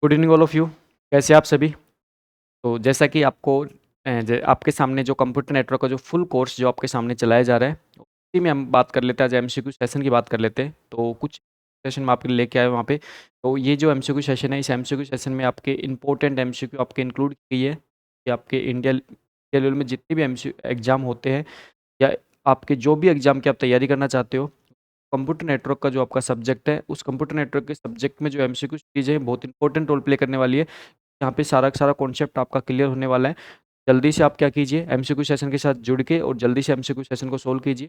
Good evening all of you. कैसे आप सभी? तो जैसा कि आपको आपके सामने जो कंप्यूटर नेटवर्क का जो फुल कोर्स जो आपके सामने चलाया जा रहा है, उसी में हम बात कर लेते हैं। आज एमसीक्यू सेशन की बात कर लेते हैं। तो कुछ सेशन में आपके लिए लेके आए वहाँ पे। तो ये जो एमसीक्यू सेशन है, इस एमसीक्यू सेशन में आपके इंपॉर्टेंट एमसीक्यू आपके इंक्लूड की गई है कि आपके इंडिया लेवल में जितने भी एमसीक्यू एग्जाम होते हैं, या आपके जो भी एग्जाम की आप तैयारी करना चाहते हो, कंप्यूटर नेटवर्क का जो आपका सब्जेक्ट है, उस कंप्यूटर नेटवर्क के सब्जेक्ट में जो एमसीक्यू चीज़ें हैं, बहुत इंपॉर्टेंट रोल प्ले करने वाली है। यहाँ पे सारा का सारा कॉन्सेप्ट आपका क्लियर होने वाला है। जल्दी से आप क्या कीजिए, एमसीक्यू सेशन के साथ जुड़ के और जल्दी से एमसीक्यू सेशन को सोल्व कीजिए।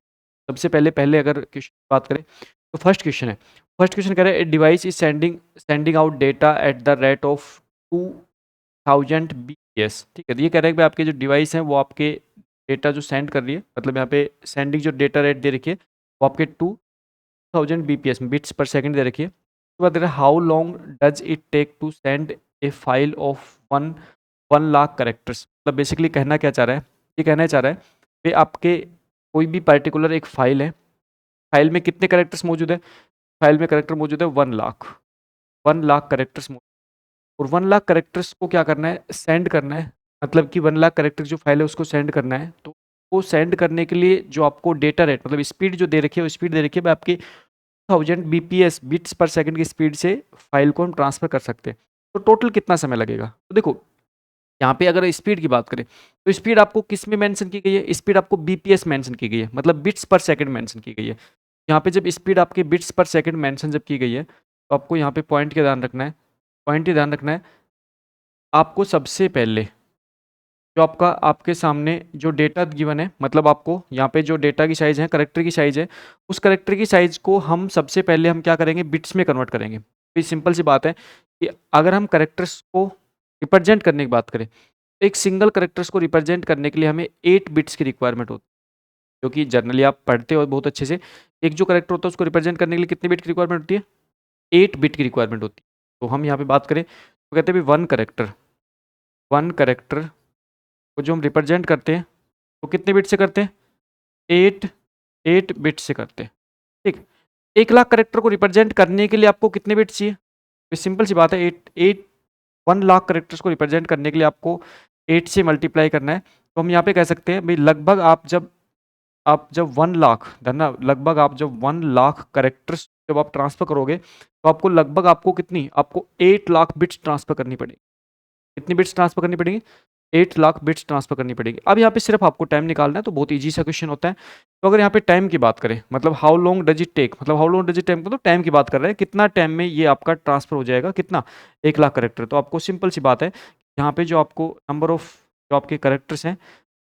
सबसे पहले पहले अगर क्वेश्चन की बात करें, तो फर्स्ट क्वेश्चन है। फर्स्ट क्वेश्चन कह रहा है, device is sending out data at the rate of 2000 bps। ठीक है, तो ये कह रहा है कि भाई आपके जो डिवाइस है वो आपके डेटा जो सेंड कर रही है, मतलब यहाँ पे सेंडिंग जो डेटा रेट दे रखी है वो आपके 2000 bps में, बिट्स पर सेकंड दे रखी है। उसके बाद how long does it take to send a file of 1 lakh characters. मतलब बेसिकली कहना क्या चाह रहा है, ये कहना चाह रहा है कि आपके कोई भी पर्टिकुलर एक फाइल है, फाइल में कितने करेक्टर्स मौजूद है? फाइल में करेक्टर मौजूद है 1 लाख। 1 लाख करेक्टर्स मौजूद, और 1 लाख करेक्टर्स को क्या करना है, सेंड करना है। मतलब कि 1 लाख करेक्टर जो फाइल है उसको सेंड करना है। तो वो सेंड करने के लिए जो आपको डेटा रेट, मतलब स्पीड जो दे रखी है, वो स्पीड दे रखी है आपकी 1000 bps, बिट्स पर सेकंड की स्पीड से फाइल को हम ट्रांसफर कर सकते हैं। तो टोटल कितना समय लगेगा? तो देखो, यहाँ पे अगर स्पीड की बात करें, तो स्पीड आपको किस में मेंशन की गई है? स्पीड आपको बीपीएस मेंशन की गई है, मतलब बिट्स पर सेकंड मेंशन की गई है। यहाँ पे जब स्पीड आपके बिट्स पर सेकंड मेंशन जब की गई है, तो आपको यहाँ पे पॉइंट का ध्यान रखना है। पॉइंट ही ध्यान रखना है, आपको सबसे पहले जो आपका आपके सामने जो डेटा गिवन है, मतलब आपको यहाँ पे जो डेटा की साइज़ है, करेक्टर की साइज़ है, उस करेक्टर की साइज़ को हम सबसे पहले हम क्या करेंगे, बिट्स में कन्वर्ट करेंगे। तो ये सिंपल सी बात है कि अगर हम करेक्टर्स को रिप्रेजेंट करने की बात करें, तो एक सिंगल करेक्टर्स को रिप्रेजेंट करने के लिए हमें 8 बिट्स की रिक्वायरमेंट होती है, जो कि जनरली आप पढ़ते हो बहुत अच्छे से। एक जो करेक्टर होता है उसको रिप्रेजेंट करने के लिए कितने बिट की रिक्वायरमेंट होती है? 8 बिट की रिक्वायरमेंट होती है। तो हम यहाँ पे बात करें तो कहते हैं वन करेक्टर को जो हम रिप्रेजेंट करते हैं, तो कितने बिट से करते हैं? 8 8 बिट से करते हैं। ठीक, 1 लाख करेक्टर को रिप्रेजेंट करने के लिए आपको कितने बिट चाहिए? सिंपल सी बात है, 1 लाख करेक्टर्स को रिप्रेजेंट करने के लिए आपको 8 से मल्टीप्लाई करना है। तो हम यहाँ पे कह सकते हैं भाई, लगभग आप जब 1 लाख धरना, लगभग आप जब 1 लाख करेक्टर्स जब आप ट्रांसफर करोगे, तो आपको लगभग आपको कितनी, आपको 8 लाख बिट्स ट्रांसफर करनी पड़ेगी। कितनी बिट्स ट्रांसफर करनी पड़ेगी? 8 लाख बिट्स ट्रांसफर करनी पड़ेगी। अब यहाँ पे सिर्फ आपको टाइम निकालना है, तो बहुत ईजी सा क्वेश्चन होता है। तो अगर यहाँ पे टाइम की बात करें, मतलब how long does it take, मतलब how long does it take, मतलब टाइम की बात कर रहे हैं, कितना टाइम में ये आपका ट्रांसफर हो जाएगा, कितना? 1 लाख करेक्टर। तो आपको सिंपल सी बात है, यहाँ पे जो आपको नंबर ऑफ जो आपके करेक्टर्स हैं,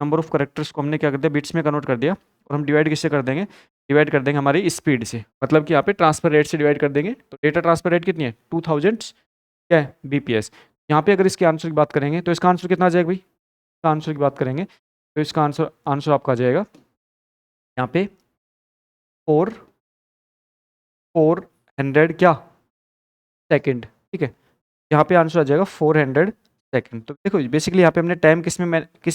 नंबर ऑफ करेक्टर्स को हमने क्या कर दिया, बिट्स में कन्वर्ट कर दिया, और हम डिवाइड किससे कर देंगे? डिवाइड कर देंगे हमारी स्पीड से, मतलब कि यहाँ पे ट्रांसफर रेट से डिवाइड कर देंगे। तो डेटा ट्रांसफर रेट कितनी है? 2000 क्या है? बीपीएस। यहाँ पे अगर इसके आंसर की बात करेंगे, तो इसका आंसर कितना आ जाएगा भाई? इसका आंसर की बात करेंगे तो इसका आंसर आंसर आपका आ जाएगा यहाँ पे 400 क्या सेकंड। ठीक है, यहाँ पे आंसर आ जाएगा 400 सेकंड। तो देखो बेसिकली यहाँ पे हमने टाइम किस में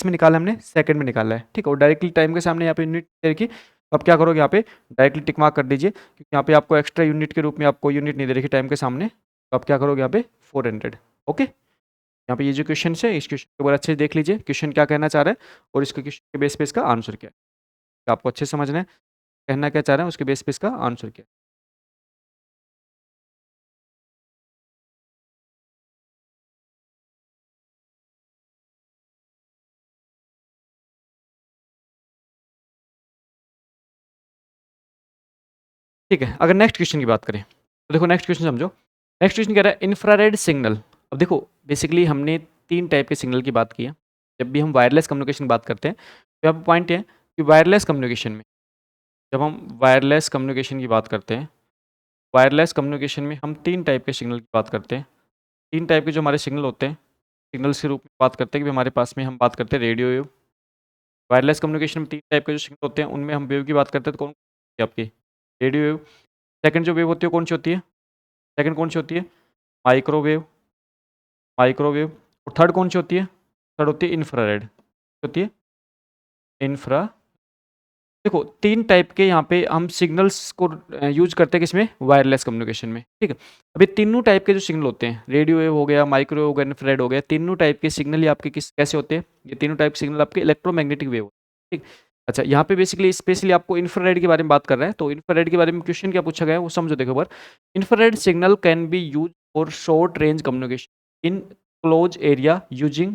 निकाला, हमने सेकंड में निकाला है। ठीक है, और डायरेक्टली टाइम के सामने यहाँ पे यूनिट दे रखी, तो आप क्या करोगे, यहाँ पे डायरेक्टली टिक मार्क कर दीजिए, क्योंकि यहाँ पे आपको एक्स्ट्रा यूनिट के रूप में आपको यूनिट नहीं दे रखी टाइम के सामने। तो आप क्या करोगे यहाँ पे 400। ओके, यहाँ पे ये जो क्वेश्चन है, इस क्वेश्चन के ऊपर अच्छे से देख लीजिए, क्वेश्चन क्या कहना चाह रहा है और इसके क्वेश्चन के बेस पे इसका आंसर क्या है। तो आपको अच्छे से समझना है कहना क्या चाह रहे हैं, उसके बेस पे इसका आंसर क्या है। ठीक है, अगर नेक्स्ट क्वेश्चन की बात करें, तो देखो नेक्स्ट क्वेश्चन समझो। नेक्स्ट क्वेश्चन कह रहा है इंफ्रारेड सिग्नल। अब देखो बेसिकली हमने 3 टाइप के सिग्नल की बात की है। जब भी हम वायरलेस कम्युनिकेशन की बात करते हैं, तो यहाँ पे पॉइंट है कि वायरलेस कम्युनिकेशन में, जब हम वायरलेस कम्युनिकेशन की बात करते हैं, वायरलेस कम्युनिकेशन में हम 3 टाइप के सिग्नल की बात करते हैं। 3 टाइप के जो हमारे सिग्नल होते हैं, सिग्नल्स के रूप में बात करते हैं कि हमारे पास में हम बात करते हैं रेडियो वेव। वायरलेस कम्युनिकेशन में 3 टाइप के जो सिग्नल होते हैं, उनमें हम वेव की बात करते हैं, तो कौन सी आपकी? Radio wave. सेकंड जो वेव होती है कौन सी होती है? सेकंड कौन सी होती है? माइक्रोवेव। माइक्रोवेव। और थर्ड कौन सी होती है? थर्ड होती है इंफ्रारेड। होती है इंफ्रा। देखो 3 टाइप के यहाँ पे हम सिग्नल्स को यूज़ करते हैं किसमें? वायरलेस कम्युनिकेशन में, ठीक है? अभी तीनों टाइप के जो सिग्नल होते हैं, रेडियो वेव हो गया, माइक्रोवेव हो गया, इन्फ्रारेड हो गया, तीनों टाइप के सिग्नल ही आपके कैसे होते हैं? ये तीनों टाइप के सिग्नल आपके इलेक्ट्रोमैग्नेटिक वेव, ठीक? अच्छा, यहाँ पे बेसिकली स्पेशली आपको इंफ्रारेड के बारे में बात कर रहे हैं, तो इंफ्रारेड के बारे में क्वेश्चन क्या पूछा गया है वो समझो देखो एक बार। Infrared signal can be used for short range communication in close area using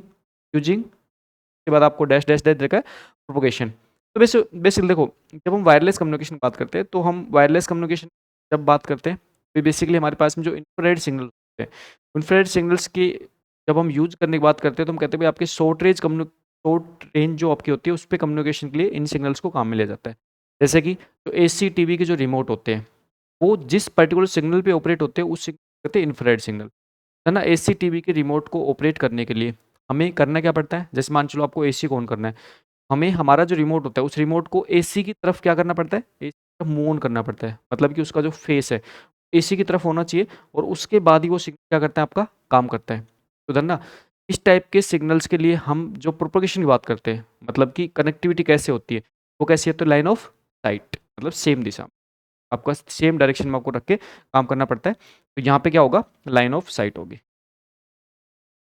using के बाद आपको डैश डैश डैश देखा है प्रोपोगेशन। तो बेसिकली देखो, जब हम वायरलेस कम्युनिकेशन की बात करते हैं तो हम वायरलेस कम्युनिकेशन जब बात करते हैं तो बेसिकली हमारे पास में जो इंफ्रारेड सिग्नल होते हैं, इंफ्रारेड सिग्नल्स की जब हम यूज करने की बात करते हैं तो हम कहते हैं भाई आपके शॉर्ट रेंज जो आपकी होती है उस पर कम्युनिकेशन के लिए इन सिग्नल्स को काम में लिया जाता है। जैसे कि जो AC TV के जो रिमोट होते हैं वो जिस पर्टिकुलर सिग्नल पे ऑपरेट होते हैं उस सिग्नल कहते हैं इंफ्रारेड सिग्नल, है ना? AC TV के रिमोट को ऑपरेट करने के लिए हमें करना क्या पड़ता है? जैसे मान चलो आपको AC को ऑन करना है, हमें हमारा जो रिमोट होता है उस रिमोट को AC की तरफ क्या करना पड़ता है? AC की तरफ मूव ऑन करना पड़ता है, मतलब कि उसका जो फेस है AC की तरफ होना चाहिए और उसके बाद ही वो सिग्नल क्या करता है आपका काम करता है। तो धन्ना इस टाइप के सिग्नल्स के लिए हम जो प्रोपोगेशन की बात करते हैं, मतलब कि कनेक्टिविटी कैसे होती है, वो कैसी है? तो लाइन ऑफ साइट, मतलब सेम दिशा, आपका सेम डायरेक्शन में आपको रख के काम करना पड़ता है। तो यहाँ पे क्या होगा? लाइन ऑफ साइट होगी,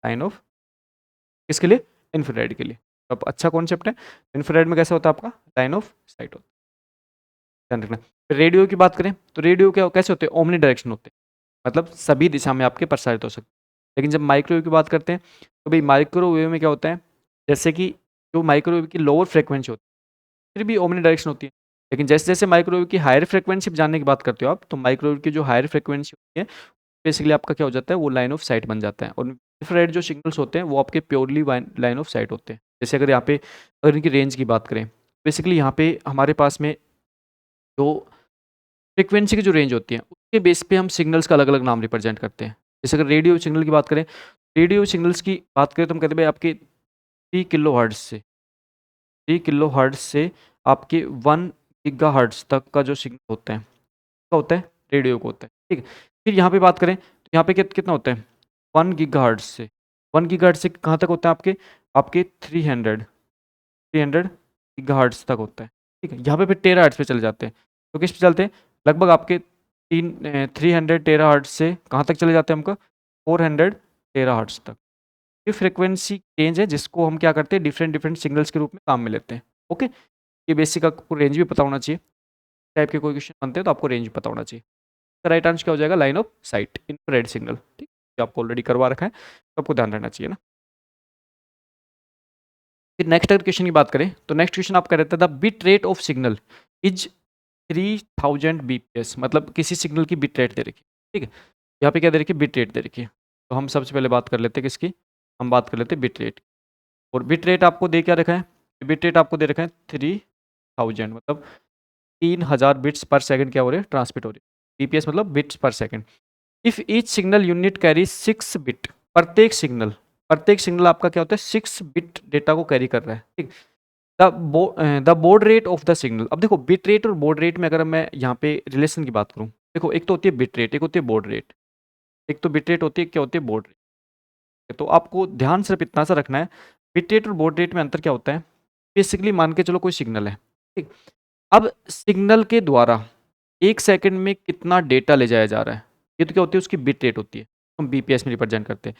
लाइन ऑफ किसके लिए? इंफ्रारेड के लिए। तो अब अच्छा कॉन्सेप्ट है। इंफ्रारेड में कैसा होता है आपका? लाइन ऑफ साइट होता है, ध्यान रखना। फिर रेडियो की बात करें तो रेडियो क्या कैसे होते हैं? ओमनी डायरेक्शन होते हैं, मतलब सभी दिशा में आपके प्रसारित हो सकते हैं। लेकिन जब माइक्रोवेव की बात करते हैं तो भाई माइक्रोवेव में क्या होता है, जैसे कि जो माइक्रोवेव की लोअर फ्रिक्वेंसी होती है फिर भी ओमनी डायरेक्शन होती है। लेकिन जैसे जैसे माइक्रोवेव की हायर फ्रिक्वेंसी जानने की बात करते हो आप, तो माइक्रोवेव की जो हायर फ्रिक्वेंसी होती है बेसिकली आपका क्या हो जाता है? वो लाइन ऑफ साइट बन जाता है। और इंफ्रारेड जो सिग्नल्स होते हैं वो आपके प्योरली लाइन ऑफ साइट होते हैं। जैसे अगर यहाँ पे अगर इनकी रेंज की बात करें, बेसिकली यहाँ पे हमारे पास में जो फ्रीक्वेंसी की जो रेंज होती है उसके बेस पे हम सिग्नल्स का अलग अलग नाम रिप्रेजेंट करते हैं। जैसे अगर रेडियो सिग्नल की बात करें, रेडियो सिग्नल्स की बात करें तो हम कहते हैं भाई आपके 3 किलो हर्ट्ज से आपके 1 गीगाहर्ट्ज तक का जो सिग्नल होता है क्या होता है? रेडियो को होता है, ठीक है। फिर यहाँ पे बात करें तो यहाँ पे कितना होता है? 1 गीगाहर्ट्ज से कहाँ तक होता है आपके? आपके 300 गीगाहर्ट्ज तक होता है, ठीक है। यहाँ पे फिर टेराहर्ट्ज पे चले जाते हैं, तो किस पे चलते हैं? लगभग आपके 300 टेराहर्ट्ज से कहाँ तक चले जाते हैं हमका? 400 टेराहर्ट्ज तक। ये फ्रीक्वेंसी रेंज है जिसको हम क्या करते हैं? डिफरेंट डिफरेंट सिग्नल्स के रूप में काम में लेते हैं, ओके। ये बेसिक आपको रेंज भी पता होना चाहिए, टाइप के कोई क्वेश्चन बनते हैं तो आपको रेंज भी पता होना चाहिए। तो राइट आंसर क्या हो जाएगा? Line of site, infrared signal, ठीक, जो आपको ऑलरेडी करवा रखा है तो आपको ध्यान रहना चाहिए ना। फिर नेक्स्ट अगर क्वेश्चन की बात करें तो नेक्स्ट क्वेश्चन आप कह रहे थे the bit rate of signal is 3000 bps, मतलब किसी सिग्नल की बिट रेट दे रखी है, ठीक है। यहाँ पे क्या दे रखी है? बिट रेट दे रखी है। तो हम सबसे पहले बात कर लेते हैं किसकी? हम बात कर लेते हैं बिट रेट। और बिट रेट आपको दे क्या रखा है? बिट रेट आपको दे रखा है 3000, मतलब 3000 बिट्स पर सेकंड क्या हो रहे हैं? ट्रांसमिट हो रही है। बीपीएस मतलब बिट्स पर second. If each signal unit carry 6 bit, प्रत्येक सिग्नल आपका क्या होता है? 6 बिट डेटा को कैरी कर रहा है, ठीक। The board rate of the signal. अब देखो बिट रेट और बोर्ड रेट में अगर मैं यहाँ पे रिलेशन की बात करूँ, देखो एक तो होती है बिट रेट, एक होती है बोर्ड रेट। एक तो बिट रेट होती है, क्या होती है? Board rate. तो आपको ध्यान सिर्फ इतना सा रखना है, बिट रेट और बोर्ड रेट में अंतर क्या होता है? बेसिकली मान के चलो कोई सिग्नल है, ठीक। अब सिग्नल के द्वारा 1 सेकंड में कितना डेटा ले जाया जा रहा है, ये तो क्या होती है? उसकी बिट रेट होती है, हम बीपीएस में रिप्रेजेंट करते हैं।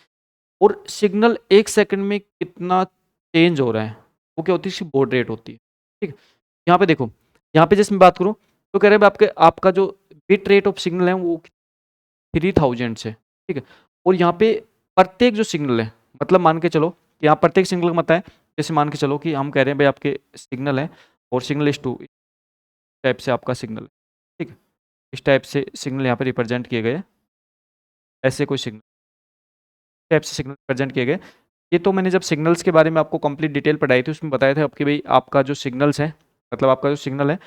और सिग्नल 1 सेकंड में कितना चेंज हो रहा है, वो क्या होती है? इसकी बॉड रेट होती है, ठीक। यहाँ पे देखो, यहाँ पे जैसे मैं बात करूँ तो कह रहे हैं आपके आपका जो बिट रेट ऑफ सिग्नल है वो 3000 से, ठीक है। और यहाँ पे प्रत्येक जो सिग्नल है, मतलब मान के चलो कि यहाँ प्रत्येक सिग्नल का मतलब है, जैसे मान के चलो कि हम कह रहे हैं भाई आपके सिग्नल है और सिग्नल इस टू टाइप से आपका सिग्नल है, ठीक है। इस टाइप से सिग्नल यहाँ पे रिप्रेजेंट किए गए, ऐसे कोई सिग्नल टाइप से सिग्नल रिप्रेजेंट किए गए। ये तो मैंने जब सिग्नल्स के बारे में आपको कंप्लीट डिटेल पढ़ाई थी उसमें बताया था आपके भाई आपका जो सिग्नल्स है, मतलब आपका जो सिग्नल है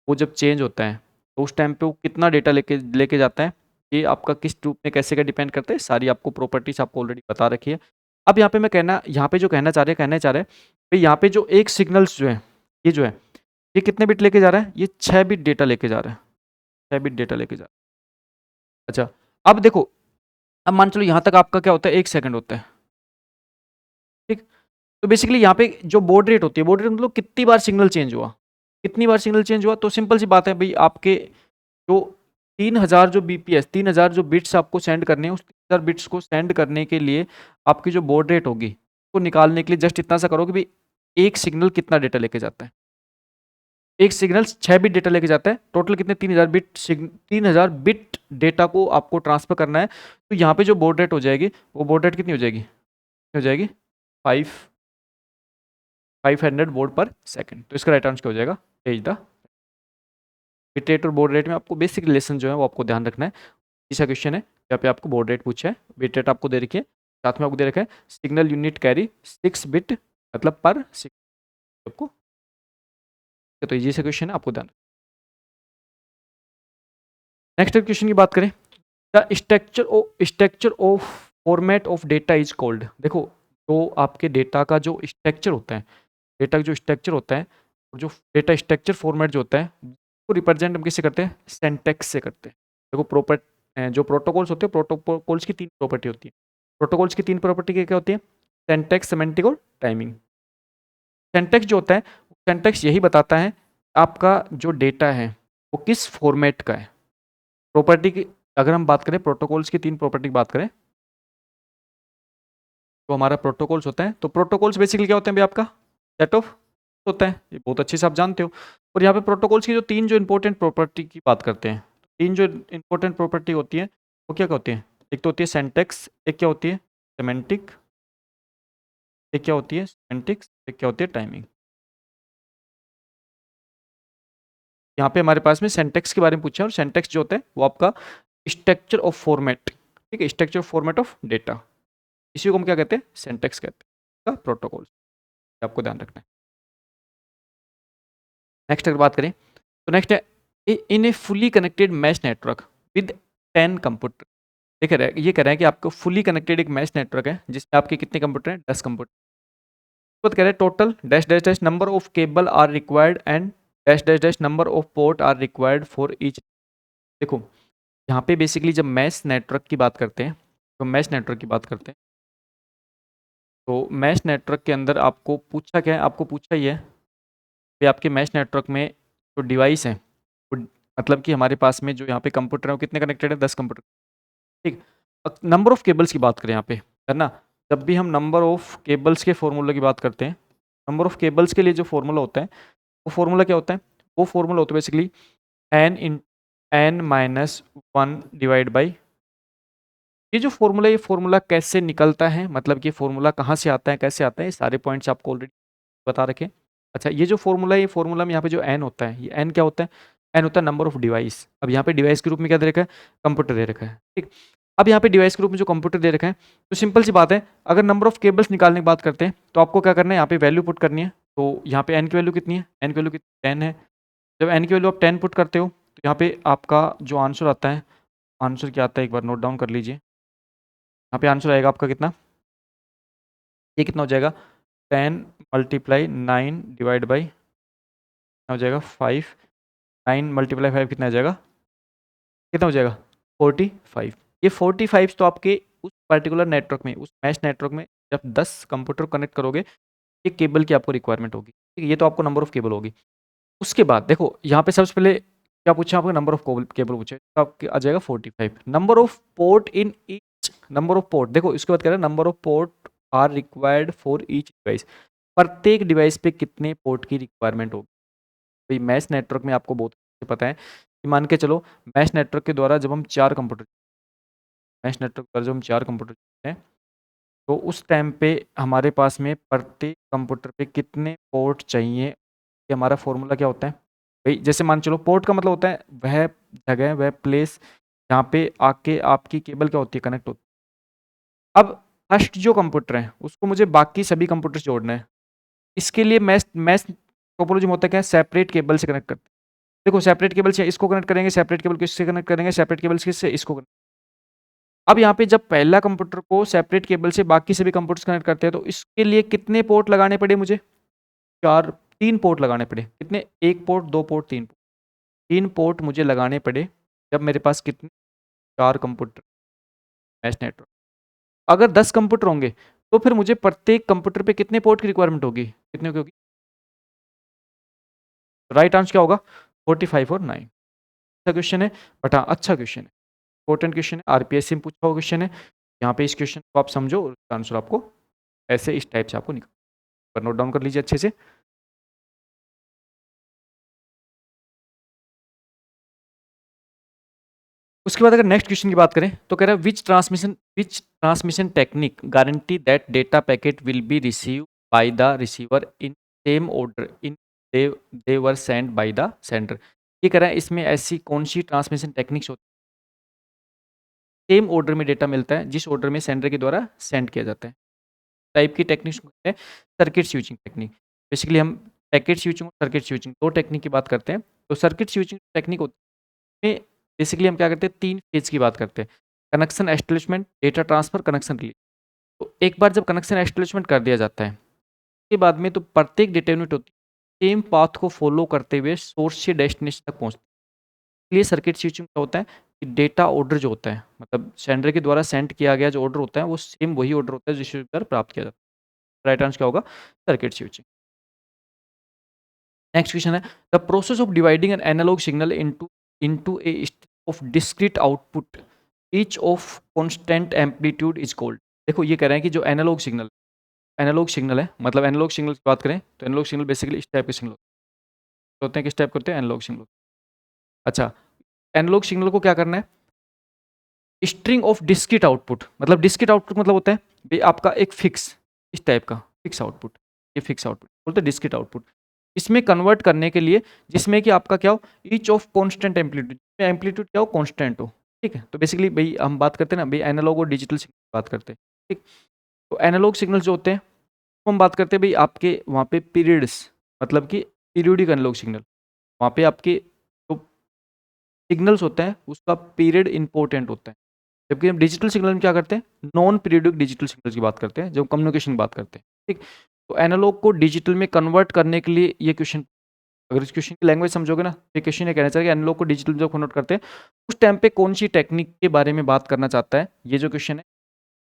वो जब चेंज होता है तो उस टाइम पे वो कितना डेटा लेके लेके जाता है, ये आपका किस रूप में कैसे का डिपेंड करता है, सारी आपको प्रॉपर्टीज आपको ऑलरेडी बता रखी है। अब यहाँ पे मैं यहाँ पे जो कहना चाह रहे हैं भाई यहाँ पे जो एक सिग्नल्स जो है ये जो है ये कितने बिट लेके जा रहा है? ये 6 बिट डेटा लेके जा रहा है, 6 बिट डेटा लेके जा रहा है। अच्छा, अब देखो, अब मान चलो यहाँ तक आपका क्या होता है? 1 सेकंड होता है, ठीक। तो बेसिकली यहाँ पे जो बॉड रेट होती है, बॉड रेट मतलब कितनी बार सिग्नल चेंज हुआ, कितनी बार सिग्नल चेंज हुआ, तो सिंपल सी बात है भाई, आपके जो 3000 जो बीपीएस 3000 जो बिट्स आपको सेंड करने हैं, उस 3000 बिट्स को सेंड करने के लिए आपकी जो बॉड रेट होगी, उसको निकालने के लिए जस्ट इतना सा करो कि भाई एक सिग्नल कितना डेटा लेके जाता है। एक सिग्नल 6 बिट डेटा लेके जाता है, टोटल कितने 3000 बिट डेटा को आपको ट्रांसफर करना है। तो यहाँ पे जो बॉड रेट हो जाएगी, वो बॉड रेट कितनी हो जाएगी 500 बोर्ड पर सेकंड। तो इसका राइट आंसर क्या हो जाएगा, पेज द बिट रेट और बोर्ड रेट में आपको बेसिक रिलेशन जो है वो आपको ध्यान रखना है। तीसरा क्वेश्चन है, यहाँ पे आपको बोर्ड रेट पूछा है, बिट रेट आपको दे रखी है, साथ में आपको दे रखा है सिग्नल यूनिट कैरी 6 बिट मतलब पर आपको, तो ये से क्वेश्चन है, आपको ध्यान। नेक्स्ट क्वेश्चन की बात करें, the structure of format of data is called. देखो, तो आपके डेटा का जो स्ट्रक्चर होता है, डेटा का जो स्ट्रक्चर होता है, और जो डेटा स्ट्रक्चर फॉर्मेट जो होता है, वो रिप्रेजेंट हम किससे करते हैं, सिंटैक्स से करते हैं। देखो जो प्रोटोकॉल्स होते हैं, प्रोटोकॉल्स की 3 प्रॉपर्टी होती है। प्रोटोकॉल्स की 3 प्रॉपर्टी क्या क्या होती है, सिंटैक्स, सिमेंटिक और टाइमिंग। सिंटैक्स जो होता है, सिंटैक्स यही बताता है आपका जो डेटा है वो किस फॉर्मेट का है। प्रॉपर्टी की अगर हम बात करें, प्रोटोकॉल्स की 3 प्रॉपर्टी की बात करें, तो हमारा प्रोटोकॉल्स होता है। तो प्रोटोकॉल्स बेसिकली क्या होते हैं भाई, आपका सेट ऑफ होता है, ये बहुत अच्छे से आप जानते हो। और यहाँ पे प्रोटोकॉल्स की जो 3 जो इंपॉर्टेंट प्रॉपर्टी की बात करते हैं, 3 जो इंपॉर्टेंट प्रॉपर्टी होती है वो क्या क्या होती है, एक तो होती है सिंटैक्स, एक क्या होती है सिमेंटिक, एक क्या होती है सिमेंटिक्स, एक क्या होती है टाइमिंग। यहाँ पे हमारे पास में सिंटैक्स के बारे में पूछा है, और सिंटैक्स जो होता है वो आपका स्ट्रक्चर ऑफ फॉर्मेट, ठीक है, structure of format of data, इसी को हम क्या कहते हैं, सिंटैक्स कहते हैं, प्रोटोकॉल, आपको ध्यान रखना है। नेक्स्ट अगर बात करें, तो नेक्स्ट है in a fully connected mesh network with 10 computer. ये कह रहा है कि आपको फुली कनेक्टेड एक मैश नेटवर्क है जिसमें आपके कितने कंप्यूटर हैं, 10 कंप्यूटर। तो कह रहे हैं total dash dash dash number of cable are required and dash dash dash number of port are required for each. देखो, यहाँ पे बेसिकली जब मैश नेटवर्क की बात करते हैं, तो मैश नेटवर्क की बात करते हैं, तो मैश नेटवर्क के अंदर आपको पूछा क्या है, आपको पूछा ही है कि आपके मैश नेटवर्क में जो डिवाइस हैं, मतलब कि हमारे पास में जो यहाँ पे कंप्यूटर है वो कितने कनेक्टेड है, 10 कंप्यूटर, ठीक। नंबर ऑफ केबल्स की बात करें यहाँ पे, है ना, जब भी हम नंबर ऑफ केबल्स के फॉर्मूले की बात करते हैं, नंबर ऑफ केबल्स के लिए जो फॉर्मूला होता है, वो फॉर्मूला क्या होता है, वो फॉर्मूला होता है basically n minus 1 divide by, ये फॉर्मूला कैसे निकलता है, मतलब कि फॉर्मूला कहाँ से आता है, कैसे आता है, ये सारे पॉइंट्स आपको ऑलरेडी बता रखे। अच्छा, ये जो फॉर्मूला है, ये फॉर्मूला में यहाँ पे जो n होता है, ये n क्या होता है, n होता है नंबर ऑफ डिवाइस। अब यहाँ पे डिवाइस के रूप में क्या दे रखा है, कंप्यूटर दे रखा है, ठीक। अब यहाँ पे डिवाइस के रूप में जो कंप्यूटर दे रखा है, तो सिंपल सी बात है, अगर नंबर ऑफ केबल्स निकालने की बात करते हैं, तो आपको क्या करना है, यहाँ पे वैल्यू पुट करनी है। तो यहाँ पे n की वैल्यू कितनी है, n की वैल्यू 10 है। जब n की वैल्यू आप 10 पुट करते हो, तो यहाँ पे आपका जो आंसर आता है, आंसर क्या आता है एक बार नोट डाउन कर लीजिए। यहाँ पे आंसर आएगा आपका कितना, ये कितना हो जाएगा, 10 मल्टीप्लाई 9 डिवाइड बाई हो जाएगा 5, 9 मल्टीप्लाई 5 कितना आ जाएगा, कितना हो जाएगा 45। ये 45 तो आपके उस पर्टिकुलर नेटवर्क में, उस मैश नेटवर्क में जब 10 कंप्यूटर कनेक्ट करोगे, ये केबल की आपको रिक्वायरमेंट होगी, ठीक है, ये तो आपको नंबर ऑफ केबल होगी। उसके बाद देखो, यहाँ पे सबसे पहले क्या पूछा आपको, नंबर ऑफ केबल पूछे, तो आपके आ जाएगा 45। Number of port in each, number of port, देखो इसके बाद कह रहे हैं number of port are required for each device, प्रत्येक डिवाइस पे कितने पोर्ट की रिक्वायरमेंट होगी। भाई मैश नेटवर्क में आपको बहुत अच्छे से पता है कि मान के चलो, मैश नेटवर्क के द्वारा जब हम 4 कंप्यूटर, मैश नेटवर्क पर जब हम 4 कंप्यूटर हैं, तो उस टाइम पे हमारे पास में प्रत्येक कंप्यूटर पे कितने पोर्ट चाहिए, ये हमारा फॉर्मूला क्या होता है भाई। जैसे मान चलो, पोर्ट का मतलब होता है वह जगह, वह प्लेस जहाँ पे आके आपकी केबल क्या होती है, कनेक्ट होती है। अब फर्स्ट जो कंप्यूटर है उसको मुझे बाकी सभी कंप्यूटर जोड़ना है, इसके लिए मैश मैश टोपोलॉजी में होता है क्या, सेपरेट केबल से कनेक्ट करते हैं। देखो, सेपरेट केबल से इसको कनेक्ट करेंगे, सेपरेट केबल किससे कनेक्ट करेंगे, सेपरेट केबल किससे, इसको कनेक्ट। अब यहाँ पे जब पहला कंप्यूटर को सेपरेट केबल से बाकी सभी कंप्यूटर्स कनेक्ट करते हैं, तो इसके लिए कितने पोर्ट लगाने पड़े मुझे, 3 पोर्ट लगाने पड़े। कितने, 1 पोर्ट, 2 पोर्ट, 3 पोर्ट, 3 पोर्ट मुझे लगाने पड़े जब मेरे पास कितने, 4 कंप्यूटर मैश नेटवर्क। अगर 10 कंप्यूटर होंगे, तो फिर मुझे प्रत्येक कंप्यूटर पे कितने पोर्ट की रिक्वायरमेंट होगी, कितने की होगी, राइट आंसर क्या होगा? 45 और 9। अच्छा क्वेश्चन है, बट हाँ अच्छा क्वेश्चन है, इंपॉर्टेंट क्वेश्चन है, आरपीएससी में पूछा हुआ क्वेश्चन है। यहाँ पे इस क्वेश्चन को आप समझो और इसका आंसर आपको ऐसे इस टाइप से आपको निकाल, पर नोट डाउन कर लीजिए अच्छे से। उसके बाद अगर नेक्स्ट क्वेश्चन की बात करें तो कह रहा है which transmission technique guarantee that data packet will be receive by the receiver in same order in they were send by the sender. ये कह रहा है इसमें ऐसी कौन सी ट्रांसमिशन टेक्निक्स होती है सेम ऑर्डर में डेटा मिलता है जिस ऑर्डर में सेंडर के द्वारा सेंड किया जाता है। टाइप की टेक्निक्स है सर्किट स्विचिंग टेक्निक। बेसिकली हम पैकेट स्विचिंग और सर्किट स्विचिंग दो टेक्निक की बात करते हैं। तो सर्किट स्विचिंग टेक्निक होती है बेसिकली हम क्या करते हैं 3 फेज की बात करते हैं, connection establishment, data transfer, connection release. तो एक बार जब कनेक्शन एस्टेब्लिशमेंट कर दिया जाता है उसके बाद में तो प्रत्येक डेटा यूनिट होती है सेम पाथ को फॉलो करते हुए सोर्स से डेस्टिनेशन तक पहुंचती है। इसलिए सर्किट स्विचिंग क्या होता है कि डेटा ऑर्डर जो होता है मतलब सेंडर के द्वारा सेंड किया गया जो ऑर्डर होता है वो सेम वही ऑर्डर होता है जिस पर प्राप्त किया जाता है। राइट आंसर क्या होगा? Circuit switching. नेक्स्ट क्वेश्चन है the process of dividing an analog signal into a stream of discrete output each of constant amplitude is called. देखो ये कह रहे हैं कि जो एनालॉग सिग्नल है मतलब एनालॉग सिग्नल की बात करें तो एनालॉग सिग्नल बेसिकली इस टाइप के सिग्नल होते हैं। किस टाइप के होते हैं? Analog signal. अच्छा, एनालॉग सिग्नल को क्या करना है? स्ट्रिंग ऑफ डिस्क्रीट आउटपुट मतलब डिस्क्रीट आउटपुट मतलब होता है भाई आपका एक फिक्स इस टाइप का फिक्स आउटपुट, ये फिक्स आउटपुट बोलते हैं डिस्क्रीट आउटपुट। इसमें कन्वर्ट करने के लिए जिसमें कि आपका क्या हो each of constant amplitude, amplitude क्या हो कांस्टेंट हो। ठीक है, तो बेसिकली भाई हम बात करते हैं ना भाई एनालॉग और डिजिटल सिग्नल की बात करते हैं। ठीक, तो एनालॉग सिग्नल जो होते हैं तो हम बात करते हैं भाई आपके वहाँ पे पीरियड्स मतलब कि पीरियोडिक एनालॉग सिग्नल, वहाँ पे आपके जो सिग्नल्स होते हैं उसका पीरियड इंपॉर्टेंट होता है। जबकि हम डिजिटल सिग्नल में क्या करते हैं नॉन पीरियोडिक डिजिटल सिग्नल्स की बात करते हैं जब कम्युनिकेशन की बात करते हैं। ठीक, तो एनालॉग को डिजिटल में कन्वर्ट करने के लिए ये क्वेश्चन, अगर इस क्वेश्चन की लैंग्वेज समझोगे ना ये क्वेश्चन ये कहना चाहिए कि एनालॉग को डिजिटल में जब कन्वर्ट करते हैं उस टाइम पे कौन सी टेक्निक के बारे में बात करना चाहता है। ये जो क्वेश्चन है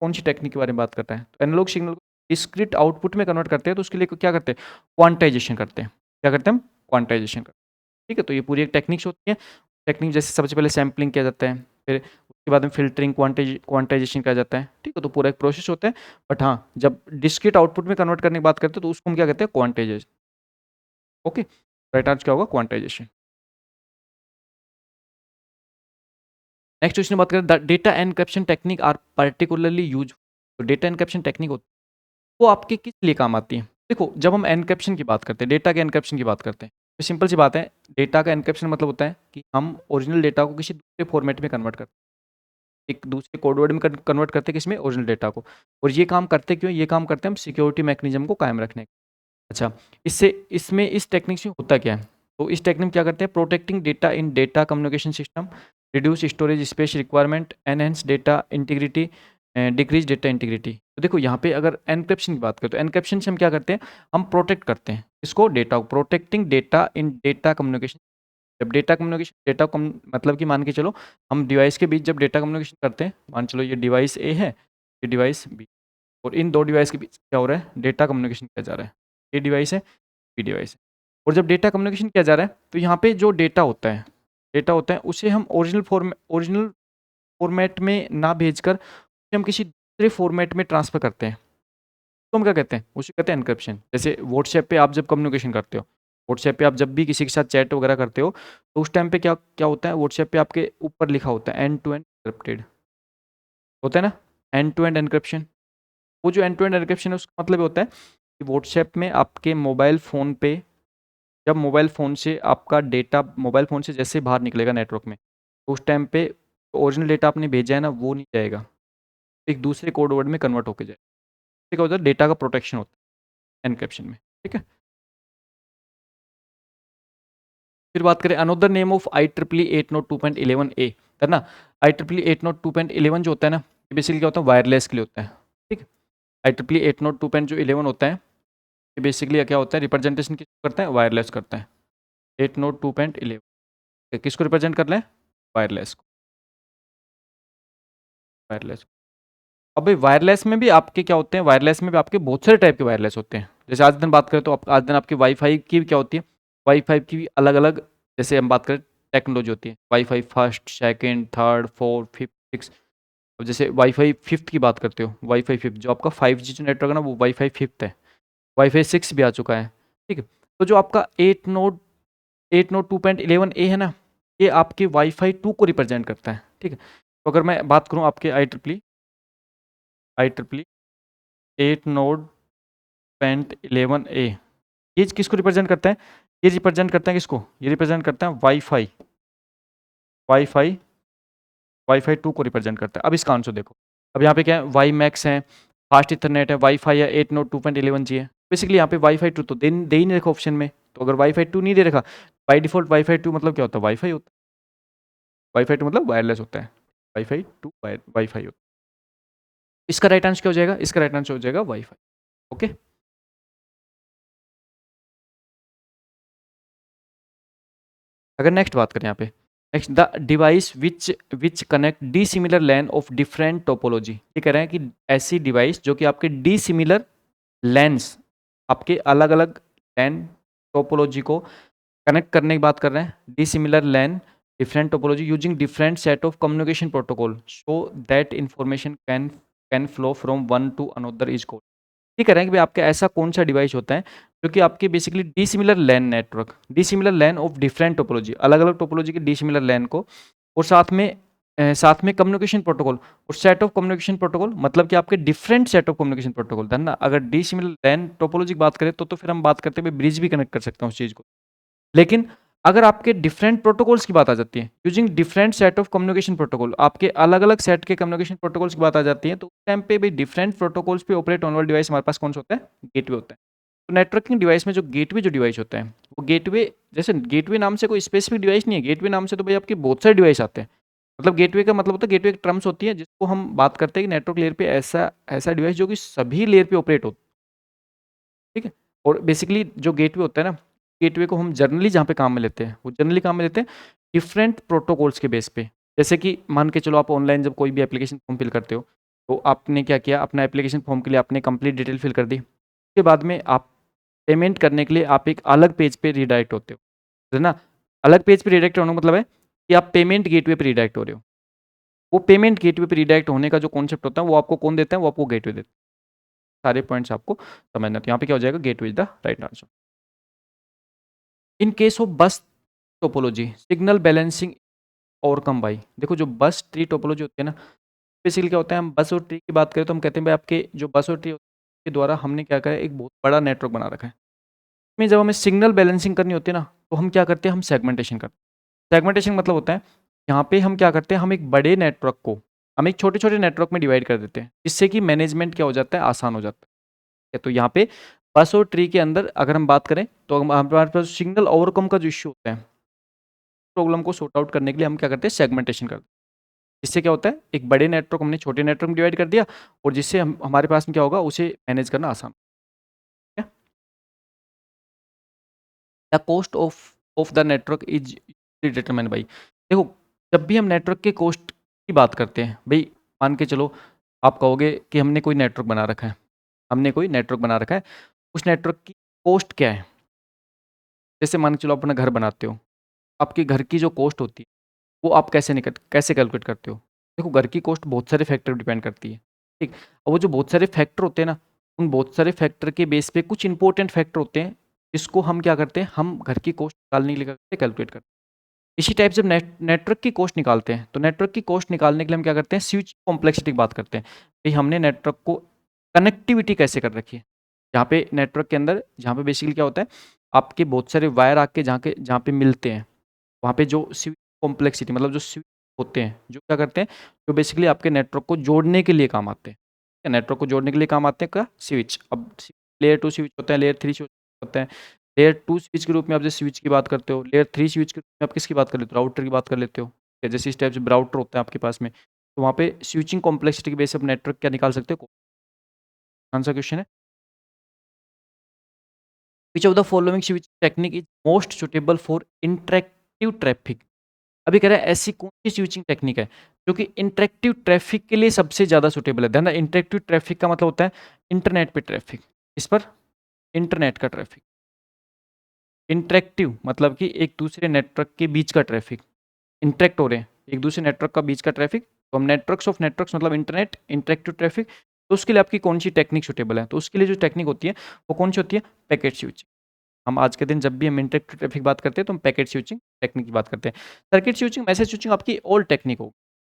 कौन सी टेक्निक के बारे में बात करता है तो एनालॉग सिग्नल को डिस्क्रीट आउटपुट में कन्वर्ट करते हैं तो उसके लिए क्या करते हैं क्वांटाइजेशन करते हैं। क्या करते हैं हम? क्वांटाइजेशन करते हैं। ठीक है, तो ये पूरी एक टेक्निक्स होती है। टेक्निक जैसे सबसे पहले सैम्पलिंग किया जाता है, फिर उसके बाद में फ़िल्टरिंग, क्वांटाइजेशन किया जाता है। ठीक है, तो पूरा एक प्रोसेस होता है। बट हाँ, जब डिस्क्रीट आउटपुट में कन्वर्ट करने की बात करते हैं तो उसको हम क्या कहते हैं क्वांटाइजेशन। ओके, राइट आंसर क्या होगा? क्वांटाइजेशन। नेक्स्ट क्वेश्चन बात करें the data encryption technique are particularly use. तो डेटा एनक्रिप्शन टेक्निक होती है वो आपके किस लिए काम आती है? देखो जब हम एनक्रिप्शन की बात करते हैं डेटा के एनक्रिप्शन की बात करते हैं तो सिंपल सी बात है डेटा का एनक्रिप्शन मतलब होता है कि हम ओरिजिनल डेटा को किसी दूसरे फॉर्मेट में कन्वर्ट करते हैं, एक दूसरे कोड वर्ड में कन्वर्ट करते हैं किसमें? ओरिजिनल डेटा को। और ये काम करते क्यों? ये काम करते हैं हम सिक्योरिटी मैकेनिज्म को कायम रखने। अच्छा, इससे इसमें इस टेक्निक से होता क्या है? तो इस टेक्निक में क्या करते हैं protecting data in data communication system, reduce storage space requirement, enhance data integrity, decrease data integrity. तो देखो यहाँ पे अगर एनक्रिप्शन की बात करें तो एनक्रिप्शन से हम क्या करते हैं हम प्रोटेक्ट करते हैं इसको डेटा को, protecting data in data communication. जब डेटा कम्युनिकेशन डेटा कम मतलब कि मान के चलो हम डिवाइस के बीच जब डेटा कम्युनिकेशन करते हैं, मान चलो ये डिवाइस ए है ये डिवाइस बी और इन दो डिवाइस के बीच क्या हो रहा है डेटा कम्युनिकेशन किया जा रहा है। ये डिवाइस है बी डिवाइस है और जब डेटा कम्युनिकेशन किया जा रहा है तो यहाँ पे जो डेटा होता है उसे हम ओरिजिनल फॉर्मेट में ना भेजकर उसे हम किसी दूसरे फॉर्मेट में ट्रांसफ़र करते हैं। तो हम क्या कहते हैं? उसे कहते हैं एन्क्रिप्शन। जैसे व्हाट्सएप पे आप जब कम्युनिकेशन करते हो, व्हाट्सएप पे आप जब भी किसी के साथ चैट वगैरह करते हो तो उस टाइम पे क्या क्या होता है व्हाट्सएप पे आपके ऊपर लिखा होता है एंड टू एंड एन्क्रिप्टेड होता है ना, एंड टू एंड एन्क्रिप्शन। वो जो एंड टू एंड एन्क्रिप्शन है उसका मतलब ये होता है कि व्हाट्सएप में आपके मोबाइल फ़ोन पे जब मोबाइल फ़ोन से आपका डेटा मोबाइल फ़ोन से जैसे बाहर निकलेगा नेटवर्क में तो उस टाइम पे ओरिजिनल डेटा आपने भेजा है ना वो नहीं जाएगा, एक दूसरे कोड वर्ड में कन्वर्ट होके जाएगा। ठीक है, होता है डेटा का प्रोटेक्शन होता है एन्क्रिप्शन में। ठीक है, फिर बात करें another name of IEEE 802.11a है ना। IEEE 802.11 जो होता है ना ये बेसिकली क्या होता है वायरलेस के लिए होता है। ठीक है, IEEE 802.11 होता है ये बेसिकली क्या होता है रिप्रेजेंटेशन किसको करता है? वायरलेस करता है। 802.11 किसको रिप्रेजेंट कर रहे हैं? वायरलेस को, वायरलेस। अब भाई वायरलेस में भी आपके क्या होते हैं? वायरलेस में भी आपके बहुत सारे टाइप के वायरलेस होते हैं। जैसे आज दिन बात करें तो आज दिन आपकी वाईफाई की क्या होती है? वाईफाई की भी अलग-अलग, जैसे हम बात करें टेक्नोलॉजी होती है, wifi first, second, third, fourth, fifth, sixth. अब जैसे वाईफाई फिफ्थ की बात करते हो, वाईफाई फिफ्थ जो आपका 5G जो नेटवर्क है ना, वो वाईफाई फिफ्थ है। वाईफाई 6 भी आ चुका है, ठीक है। तो जो आपका 8 नोड 2.11a है ना, ये आपके वाईफाई 2 को रिप्रेजेंट करता है, ठीक है। तो अगर मैं बात करूँ आपके आई ट्रिपली 8 नोड 2.11a, ये किसको रिप्रेजेंट करता है? ये रिप्रेजेंट करता है किसको? ये रिप्रेजेंट करता है वाईफाई वाईफाई वाईफाई 2 को रिप्रेजेंट करता है। अब इसका आंसर देखो, अब यहाँ पे क्या है, वाई मैक्स है, फास्ट इथरनेट है, वाईफाई है, 8 नोड 2.11 जी है। बेसिकली यहाँ पे वाईफाई 2 तो दे ही नहीं रखा ऑप्शन में। तो अगर वाईफाई 2 नहीं दे रखा, बाई डिफॉल्ट वाईफाई 2 मतलब क्या होता है? वाईफाई होता है। वाईफाई 2 मतलब वायरलेस होता है, वाईफाई 2 वाईफाई होता है। इसका राइट आंसर क्या हो जाएगा? इसका राइट आंसर हो जाएगा वाईफाई। ओके, अगर नेक्स्ट बात करें यहाँ पे, next the device which connect dissimilar LAN of different topology. ये कह रहे हैं कि ऐसी डिवाइस जो कि आपके डी सिमिलर लैंस, आपके अलग अलग लैन टोपोलॉजी को कनेक्ट करने की बात कर रहे हैं। Dissimilar LAN different topology using different set of communication protocol so that information can flow from one to another is called. ये कह रहे हैं कि भाई आपका ऐसा कौन सा डिवाइस होता है जो कि आपके basically dissimilar LAN network, dissimilar LAN of different topology, अलग अलग टोपोलॉजी के डी सिमिलर लैन को, और साथ में कम्युनिकेशन प्रोटोकॉल और सेट ऑफ कम्युनिकेशन प्रोटोकॉल, मतलब कि आपके different set of communication protocol है ना। अगर डी सिमिलर लैन टोपोलॉजी की बात करें तो फिर हम बात करते हैं ब्रिज भी कनेक्ट कर सकते हैं उस चीज़ को। लेकिन अगर आपके डिफरेंट प्रोटोकॉल्स की बात आ जाती है, using different set of communication protocol, आपके अलग अलग सेट के कम्युनिकेशन प्रोटोकॉल्स की बात आ जाती है, तो उस टाइम पे भी डिफरेंट प्रोटोकॉल्स पे ऑपरेट होने वाला डिवाइस हमारे पास कौन सा होता है? गेटवे होता है। तो नेटवर्किंग डिवाइस में जो गेटवे जो डिवाइस होता है, वो गेटवे, जैसे गेटवे नाम से कोई स्पेसिफिक डिवाइस नहीं है, गेटवे नाम से तो भाई आपके बहुत सारे डिवाइस आते हैं। मतलब गेटवे का मतलब होता है, गेटवे एक टर्म्स होती है जिसको हम बात करते हैं कि नेटवर्क लेयर पे ऐसा ऐसा डिवाइस जो कि सभी लेयर पे ऑपरेट हो, ठीक है। और बेसिकली जो गेटवे होता है ना, गेटवे को हम जनरली जहाँ पे काम में लेते हैं, वो जनरली काम में लेते हैं डिफरेंट प्रोटोकॉल्स के बेस पे। जैसे कि मान के चलो, आप ऑनलाइन जब कोई भी एप्लीकेशन फॉर्म फिल करते हो, तो आपने क्या किया, अपना एप्लीकेशन फॉर्म के लिए आपने कंप्लीट डिटेल फिल कर दी। उसके बाद में आप पेमेंट करने के लिए आप एक अलग पेज पे रिडायरेक्ट होते हो, है ना। अलग पेज पे रिडायरेक्ट होने का मतलब है कि आप पेमेंट गेटवे पे रिडायरेक्ट हो रहे हो। वो पेमेंट गेटवे पे रिडायरेक्ट होने का जो कॉन्सेप्ट होता है, वो आपको कौन देता है? वो आपको गेटवे देता है। सारे पॉइंट्स आपको समझना। तो यहाँ पे क्या हो जाएगा? Gateway is the right answer. In case of बस topology, signal balancing overcome by, देखो जो बस ट्री टोपोलॉजी होती है ना, बेसिकली क्या होता है, हम बस और ट्री की बात करें तो हम कहते हैं भाई आपके जो बस और ट्री के द्वारा हमने क्या करा है, एक बहुत बड़ा नेटवर्क बना रखा है। इसमें जब हमें सिग्नल बैलेंसिंग करनी होती है ना, तो हम क्या करते हैं? हम सेगमेंटेशन करते हैं। सेगमेंटेशन मतलब होता है, यहाँ पे हम क्या करते हैं, हम एक बड़े नेटवर्क को हम एक छोटे छोटे नेटवर्क में डिवाइड कर देते हैं, जिससे कि मैनेजमेंट क्या हो जाता है? आसान हो जाता है। तो यहाँ पे बस और ट्री के अंदर अगर हम बात करें, तो हमारे पास सिग्नल ओवरकम का जो इश्यू होता है, प्रॉब्लम को सॉर्ट आउट करने के लिए हम क्या करते हैं? सेगमेंटेशन करते हैं। इससे क्या होता है, एक बड़े नेटवर्क हमने छोटे नेटवर्क में डिवाइड कर दिया, और जिससे हम हमारे पास में क्या होगा, उसे मैनेज करना आसान है। The cost of the network is determine by, देखो जब भी हम नेटवर्क के कॉस्ट की बात करते हैं, भाई मान के चलो, आप कहोगे कि हमने कोई नेटवर्क बना रखा है, हमने कोई नेटवर्क बना रखा है, उस नेटवर्क की कॉस्ट क्या है? जैसे मान के चलो, आप अपना घर बनाते हो, आपके घर की जो कॉस्ट होती है, वो आप कैसे कैलकुलेट करते हो? देखो, घर की कॉस्ट बहुत सारे फैक्टर डिपेंड करती है, ठीक। और वो जो बहुत सारे फैक्टर होते हैं ना, उन बहुत सारे फैक्टर के बेस पे कुछ इंपॉर्टेंट फैक्टर होते हैं, जिसको हम क्या करते हैं, हम घर की कॉस्ट निकालने के लिए कैलकुलेट करते हैं। इसी टाइप से नेटवर्क की कॉस्ट निकालते हैं, तो नेटवर्क की कॉस्ट निकालने के लिए हम क्या करते हैं? स्विच कॉम्प्लेक्सिटी की बात करते हैं। भाई हमने नेटवर्क को कनेक्टिविटी कैसे कर रखी है, जहाँ पे नेटवर्क के अंदर, जहाँ पे बेसिकली क्या होता है, आपके बहुत सारे वायर आके जहाँ पे मिलते हैं, वहाँ पे जो स्विच कॉम्प्लेक्सिटी, मतलब जो स्विच होते हैं, जो क्या करते हैं, जो बेसिकली आपके नेटवर्क को जोड़ने के लिए काम आते हैं। नेटवर्क को जोड़ने के लिए काम आते हैं क्या? स्विच। अब लेयर 2 स्विच होता है, लेयर 3 स्विच होता है। लेयर 2 स्विच के रूप में आप जैसे स्विच की बात करते हो, लेयर 3 स्विच के रूप में आप किसकी बात कर लेते हो? राउटर की बात कर लेते हो। या जैसे इस टाइप से राउटर होता है आपके पास में, तो वहाँ पे स्विचिंग कॉम्प्लेक्सिटी के बेस पे आप नेटवर्क क्या निकाल सकते हो? कौन सा क्वेश्चन है? Which of the following switch technique is most suitable for interactive traffic. अभी कह रहा है ऐसी कौन सी स्विचिंग टेक्निक है जो कि इंटरेक्टिव ट्रैफिक के लिए सबसे ज़्यादा सुटेबल है? ध्यान, इंटरेक्टिव ट्रैफिक का मतलब होता है इंटरनेट पे ट्रैफिक, इस पर इंटरनेट का ट्रैफिक। इंटरेक्टिव मतलब कि एक दूसरे नेटवर्क के बीच का ट्रैफिक, इंटरेक्ट हो रहे हैं एक दूसरे नेटवर्क का बीच का ट्रैफिक, तो हम नेटवर्क्स ऑफ नेटवर्क्स मतलब इंटरनेट इंटरेक्टिव ट्रैफिक। तो उसके लिए आपकी कौन सी टेक्निक सुटेबल है, तो उसके लिए जो टेक्निक होती है वो कौन सी होती है, पैकेट स्विचिंग। हम आज के दिन जब भी हम इंटरेक्टिव ट्रैफिक बात करते हैं तो हम पैकेट स्विचिंग टेक्निक की बात करते हैं। सर्किट स्विचिंग मैसेज स्विचिंग आपकी ओल्ड टेक्निक हो।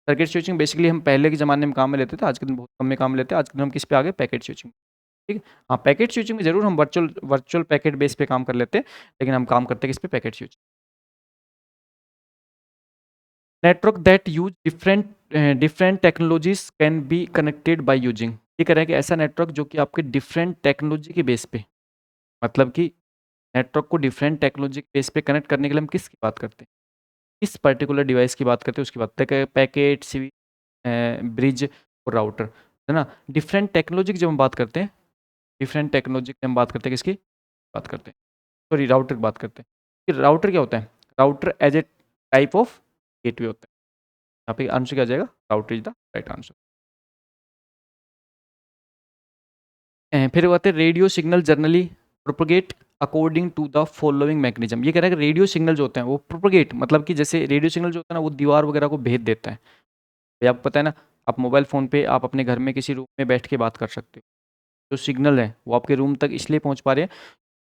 सर्किट स्विचिंग बेसिकली हम पहले के ज़माने में काम में लेते थे, आज के दिन बहुत कम में काम में लेते हैं। आज के दिन हम किस पे आ गए, पैकेट स्विचिंग। ठीक है, हाँ पैकेट स्विचिंग में जरूर हम वर्चुअल पैकेट बेस पे काम कर लेते हैं, लेकिन हम काम करते हैं किस पे, packet switching. Network that use different technologies can be connected by using. ये कह रहा है कि ऐसा नेटवर्क जो कि आपके डिफरेंट टेक्नोलॉजी के बेस पे, मतलब कि नेटवर्क को डिफरेंट टेक्नोलॉजी के बेस पे कनेक्ट करने के लिए हम किसकी बात करते हैं, किस पर्टिकुलर डिवाइस की बात करते हैं, उसकी बात करते हैं। पैकेट स्विच, ब्रिज और राउटर, है ना। डिफरेंट टेक्नोलॉजी की जब हम बात करते हैं, डिफरेंट टेक्नोलॉजी की हम बात करते हैं, किसकी बात करते हैं, सॉरी राउटर की बात करते हैं। कि राउटर क्या होता है, router as a type of gateway होता है। यहाँ पे आंसर क्या आ जाएगा, router is the right answer. फिर आते हैं radio signal generally propagate according to the following mechanism. ये कह रहा है कि रेडियो सिग्नल जो होते हैं वो प्रोपोगेट मतलब कि जैसे रेडियो सिग्नल जो होता है ना वो दीवार वगैरह को भेद देता है। ये आपको पता है ना, आप मोबाइल फ़ोन पे आप अपने घर में किसी रूम में बैठ के बात कर सकते हो, जो सिग्नल है वो आपके रूम तक इसलिए पहुंच पा रहे हैं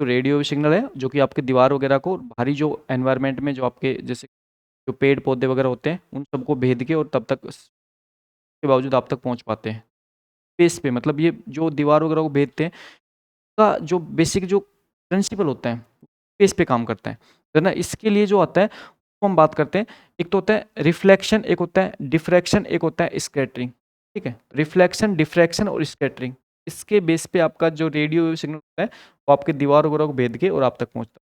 तो रेडियो सिग्नल है जो कि आपके दीवार वगैरह को बाहरी जो एनवायरनमेंट में जो आपके जैसे जो पेड़ पौधे वगैरह होते हैं उन सबको भेद के और तब तक के बावजूद आप तक पहुंच पाते हैं। स्पेस पे मतलब ये जो दीवार वगैरह को भेदते हैं का जो बेसिक जो प्रिंसिपल होता है स्पेस पे काम करता है ना। इसके लिए जो आता है वो हम बात करते हैं, एक तो होता है रिफ्लेक्शन, एक होता है डिफ्रैक्शन, एक होता है स्कैटरिंग। ठीक है, रिफ्लेक्शन डिफ्रैक्शन और स्कैटरिंग, इसके बेस पे आपका जो रेडियो सिग्नल होता है वो आपके दीवार वगैरह को भेद के और आप तक पहुंचता है।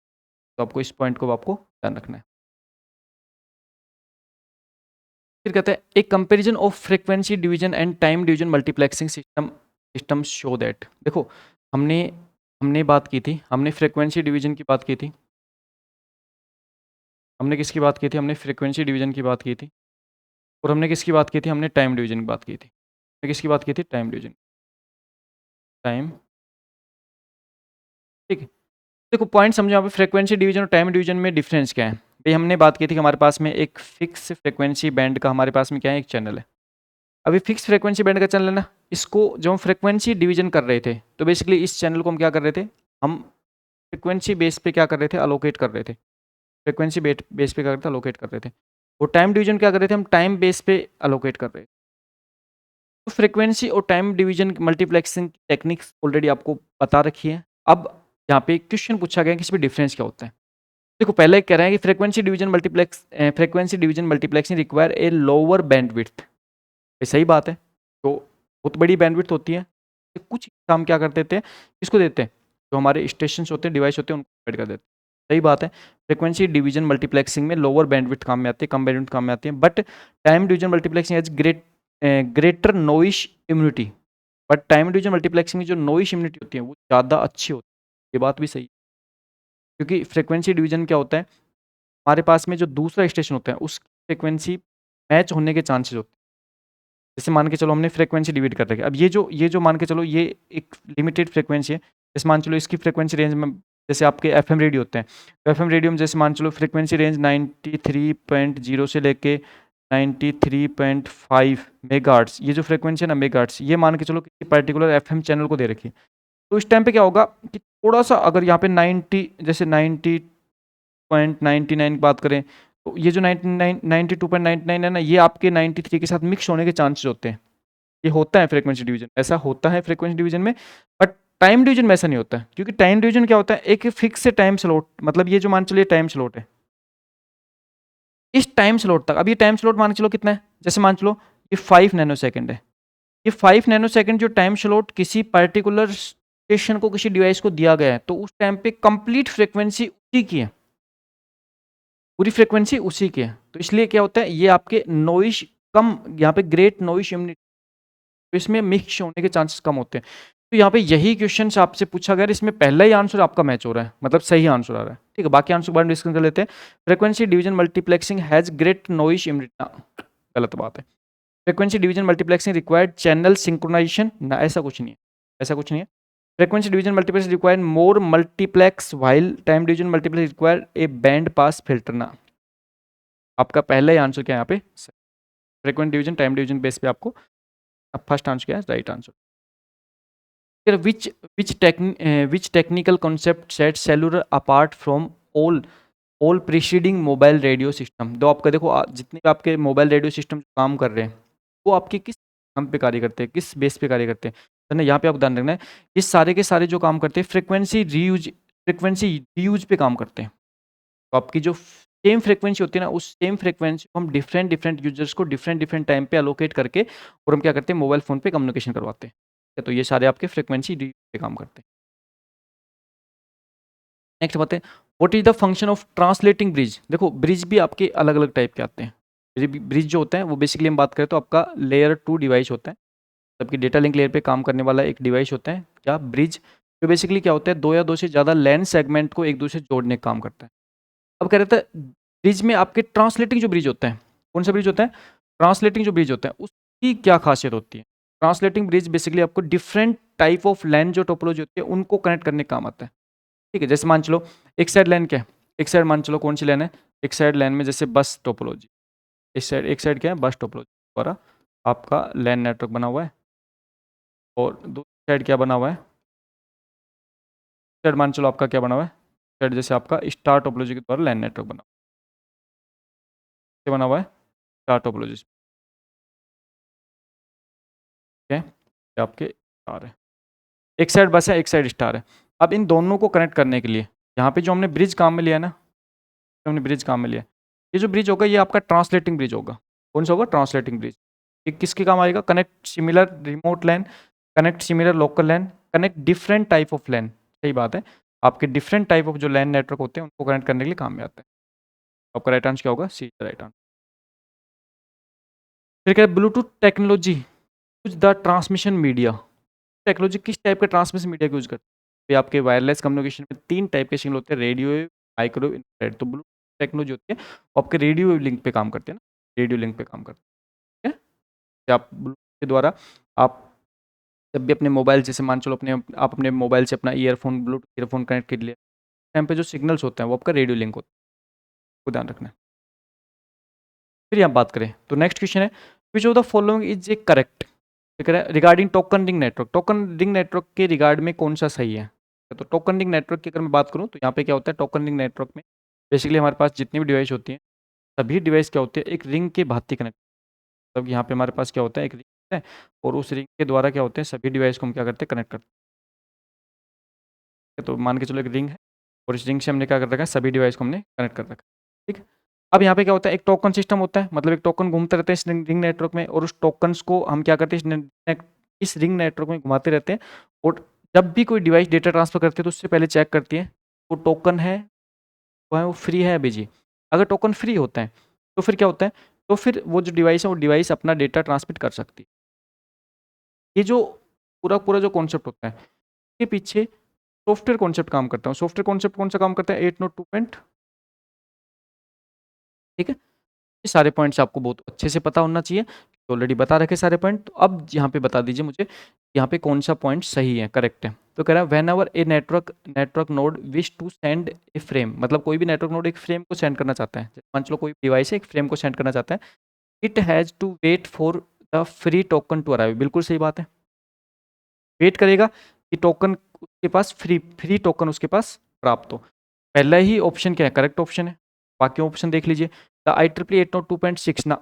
तो आपको इस पॉइंट को आपको ध्यान रखना है। फिर कहते हैं एक comparison of frequency division and time division multiplexing system show that. देखो हमने हमने बात की थी, हमने फ्रीक्वेंसी डिवीजन की बात की थी, हमने किसकी बात की थी, हमने फ्रीक्वेंसी डिवीजन की बात की थी, और हमने किसकी बात की थी, हमने टाइम डिवीजन की बात की थी। हमने किसकी बात की थी, टाइम डिवीजन, टाइम। ठीक है, देखो पॉइंट समझो यहाँ पे फ्रीक्वेंसी डिवीजन और टाइम डिवीजन में डिफरेंस क्या है। भाई हमने बात की थी कि हमारे पास में एक फिक्स फ्रीक्वेंसी बैंड का हमारे पास में क्या है, एक चैनल है। अभी फिक्स फ्रीक्वेंसी बैंड का चैनल है ना, इसको जब हम फ्रीक्वेंसी डिवीजन कर रहे थे तो बेसिकली इस चैनल को हम क्या कर रहे थे, हम फ्रीक्वेंसी बेस पे क्या कर रहे थे, अलोकेट कर रहे थे। फ्रीक्वेंसी बेस पे क्या करते थे, अलोकेट कर रहे थे। और टाइम डिवीजन क्या कर रहे थे, हम टाइम बेस पे अलोकेट कर रहे थे। तो फ्रीक्वेंसी और time division multiplexing techniques already आपको बता रखी है। अब यहाँ पे क्वेश्चन पूछा गया कि इसमें डिफरेंस क्या होता है। देखो पहले कह रहे हैं कि frequency division multiplexing require a lower bandwidth. ये सही बात है, तो बहुत बड़ी बैंडविड्थ होती है। तो कुछ काम क्या कर देते हैं, किसको देते हैं, जो हमारे स्टेशन होते हैं, डिवाइस होते हैं, उनको प्रोवाइड कर देते हैं। सही बात है, फ्रीक्वेंसी डिवीजन मल्टीप्लेक्सिंग में लोअर बैंडविड्थ काम में आती है, कम बैंडविड्थ काम में आती है। But time division multiplexing as greater noise immunity. But time division multiplexing में जो नॉइज इम्यूनिटी होती है वो ज़्यादा अच्छी होती है। ये बात भी सही है, क्योंकि फ्रीक्वेंसी डिवीजन क्या होता है, हमारे पास में जो दूसरा स्टेशन होता है उस फ्रीक्वेंसी मैच होने के चांसेस होते हैं। जैसे मान के चलो हमने फ्रीक्वेंसी डिवाइड कर रखी है। अब ये जो मान के चलो ये एक लिमिटेड फ्रीक्वेंसी है। जैसे मान चलो इसकी फ्रीक्वेंसी रेंज में जैसे आपके एफएम रेडियो होते हैं, तो एफएम रेडियो में जैसे मान चलो फ्रीक्वेंसी रेंज 93.0 से लेके 93.5 मेगाहर्ट्ज़, ये जो फ्रीक्वेंसी है ना मेगाहर्ट्ज़, ये मान के चलो किसी पर्टिकुलर एफएम चैनल को दे रखी है। तो इस टाइम पे क्या होगा कि थोड़ा सा अगर यहाँ पे 90 जैसे 90.99 की बात करें, तो ये जो 92.99 है ना, ये आपके 93 के साथ मिक्स होने के चांसेस होते हैं। ये होता है फ्रीक्वेंसी डिवीजन, ऐसा होता है फ्रीक्वेंसी डिवीजन में। बट टाइम डिवीजन में ऐसा नहीं होता है, क्योंकि टाइम डिवीजन क्या होता है, एक फिक्स से टाइम स्लॉट, मतलब ये जो मान चलो ये टाइम स्लॉट है, इस टाइम स्लॉट तक। अब ये टाइम स्लॉट मान के चलो कितना है, जैसे मान चलो ये 5 नैनो सेकेंड है। ये 5 नैनो सेकेंड जो टाइम स्लॉट किसी पर्टिकुलर स्टेशन को किसी डिवाइस को दिया गया है, तो उस टाइम पे कंप्लीट फ्रीक्वेंसी उसी की है, पूरी फ्रीक्वेंसी उसी की है। तो इसलिए क्या होता है, ये आपके नॉइज कम, यहाँ पे ग्रेट नॉइज इम्यूनिटी, तो इसमें मिक्स होने के चांसेस कम होते हैं। तो यहाँ पे यही क्वेश्चन आपसे पूछा गया, इसमें पहला ही आंसर आपका मैच हो रहा है, मतलब सही आंसर आ रहा है। ठीक है, बाकी आंसर के बारे में डिस्कस कर लेते हैं। Frequency division multiplexing has great noise immunity, गलत बात है। Frequency division multiplexing required channel synchronization ना, ऐसा कुछ नहीं है, ऐसा कुछ नहीं है। Frequency division multiplex require more multiplex while time division multiplex require a band pass filter ना। आपका पहला ही आंसर क्या है यहाँ पे? Frequent division time division base पे आपको फर्स्ट आंसर क्या है? Right answer. Which technical concept set cellular apart from all preceding mobile radio system? तो आपका देखो जितने भी आपके मोबाइल रेडियो सिस्टम काम कर रहे हैं वो आपके किस काम पे कार्य करते हैं, किस बेस पे कार्य करते हैं? तो ना यहाँ पे आपको ध्यान रखना है, ये सारे के सारे जो काम करते हैं फ्रिक्वेंसी रीयूज पे काम करते हैं। तो आपकी जो सेम फ्रिक्वेंसी होती है ना, उस सेम फ्रिक्वेंसी को हम डिफरेंट डिफरेंट यूजर्स को डिफरेंट डिफरेंट टाइम पे अलोकेट करके और हम क्या करते हैं, मोबाइल फ़ोन पे कम्युनिकेशन करवाते हैं। तो ये सारे आपके फ्रिक्वेंसी रीयूज पे काम करते हैं। नेक्स्ट बात है, what is the function of translating bridge? देखो ब्रिज भी आपके अलग अलग टाइप के आते हैं। ब्रिज जो होता है वो बेसिकली हम बात करें तो आपका लेयर 2 डिवाइस होता है, जबकि डेटा लिंक लेयर पे काम करने वाला एक डिवाइस होता है क्या? ब्रिज। जो बेसिकली क्या होता है, दो या दो से ज़्यादा लैन सेगमेंट को एक दूसरे से जोड़ने का काम करता है। अब कह रहे थे ब्रिज में आपके ट्रांसलेटिंग जो ब्रिज होता है, कौन सा ब्रिज होता है? ट्रांसलेटिंग जो ब्रिज होता है उसकी क्या खासियत होती है? ट्रांसलेटिंग ब्रिज बेसिकली आपको डिफरेंट टाइप ऑफ लैन जो टोपोलॉजी होती है उनको कनेक्ट करने का काम आता है। ठीक है, जैसे मान चलो एक साइड लाइन क्या है, एक साइड मान चलो कौन सी लाइन है, एक साइड लाइन में जैसे बस टोपोलॉजी, इस साइड एक साइड क्या है, बस टोपोलॉजी द्वारा आपका लैन नेटवर्क बना हुआ है, और दूसरी साइड क्या बना हुआ है, साइड मान चलो आपका क्या बना हुआ है, साइड जैसे आपका स्टार टोपोलॉजी के द्वारा लैन नेटवर्क बना हुआ है, स्टार टोपोलॉजी। ठीक है, ये आपके स्टार है, एक साइड बस है एक साइड स्टार है। अब इन दोनों को कनेक्ट करने के लिए यहाँ पे जो हमने ब्रिज काम में लिया ना, हमने ब्रिज काम में लिया, ये जो ब्रिज होगा ये आपका ट्रांसलेटिंग ब्रिज होगा। कौन सा होगा? Translating bridge. ये किसके काम आएगा? Connect similar remote LAN, connect similar local LAN, connect different type of LAN. सही बात है, आपके डिफरेंट टाइप ऑफ जो लैन नेटवर्क होते हैं उनको कनेक्ट करने के लिए काम में आता है। आपका राइट आंसर क्या होगा? सी राइट आंसर। फिर क्या है, Bluetooth technology use the transmission media. Technology किस टाइप का ट्रांसमिशन मीडिया का यूज करती है? ये आपके वायरलेस कम्युनिकेशन में 3 टाइप के सिग्नल होते हैं, रेडियो वेव, माइक्रोवेव, इंफ्रारेड। तो ब्लूटूथ टेक्नोलॉजी होती है वो आपके रेडियो वेव लिंक पे काम करते हैं ना, रेडियो लिंक पे काम करते हैं। कि आप ब्लूटूथ के द्वारा आप जब भी अपने मोबाइल जैसे मान चलो आप अपने मोबाइल से अपना ईयरफोन ब्लूटूथ ईयरफोन कनेक्ट कर लिया, टाइम पे जो सिग्नल्स होते हैं वो आपका रेडियो लिंक होता है, को ध्यान रखना है। फिर यहाँ बात करें तो नेक्स्ट क्वेश्चन है, which of the following is A correct regarding token ring network? Token ring network के रिगार्ड में कौन सा सही है? तो टोकन रिंग नेटवर्क की अगर मैं बात करूँ तो यहाँ पे क्या होता है, टोकन रिंग नेटवर्क में बेसिकली हमारे पास जितनी भी डिवाइस होती हैं सभी डिवाइस क्या होती है, एक रिंग के भांति कनेक्ट। तब यहाँ पे हमारे पास क्या होता है, एक रिंग है और उस रिंग के द्वारा क्या होते हैं, सभी डिवाइस को हम क्या करते हैं, कनेक्ट करते हैं। तो मान के चलो एक रिंग है और इस रिंग से हमने क्या कर रखा है, सभी डिवाइस को हमने कनेक्ट कर रखा है। ठीक, अब यहाँ पे क्या होता है, एक टोकन सिस्टम होता है, मतलब एक टोकन घूमते रहते हैं इस रिंग नेटवर्क में, और उस टोकन्स को हम क्या करते हैं, इस रिंग नेटवर्क में घुमाते रहते हैं। और जब भी कोई डिवाइस डेटा ट्रांसफर करती है तो उससे पहले चेक करती है वो टोकन है वो फ्री है या बिजी। अगर टोकन फ्री होता है तो फिर क्या होता है, तो फिर वो जो डिवाइस है वो डिवाइस अपना डेटा ट्रांसमिट कर सकती है। ये जो पूरा पूरा जो कॉन्सेप्ट होता है इसके पीछे सॉफ्टवेयर कॉन्सेप्ट काम करता है। सॉफ्टवेयर कॉन्सेप्ट कौन सा काम करता है? 802.। ठीक है, ये सारे पॉइंट्स आपको बहुत अच्छे से पता होना चाहिए, ऑलरेडी बता रखे सारे पॉइंट। तो अब यहाँ पे बता दीजिए मुझे यहाँ पे कौन सा पॉइंट सही है, करेक्ट है। तो कह रहा है whenever a network node wish to send a frame, मतलब कोई भी नेटवर्क नोड एक फ्रेम को सेंड करना चाहता है, मान चलो कोई डिवाइस है एक फ्रेम को सेंड करना चाहता है, it has to wait for the free token to arrive. बिल्कुल सही बात है, वेट करेगा कि टोकन उसके पास फ्री टोकन उसके पास प्राप्त हो। पहला ही ऑप्शन क्या है, करेक्ट ऑप्शन है। बाकी ऑप्शन देख लीजिए, द IEEE 802.6 ना,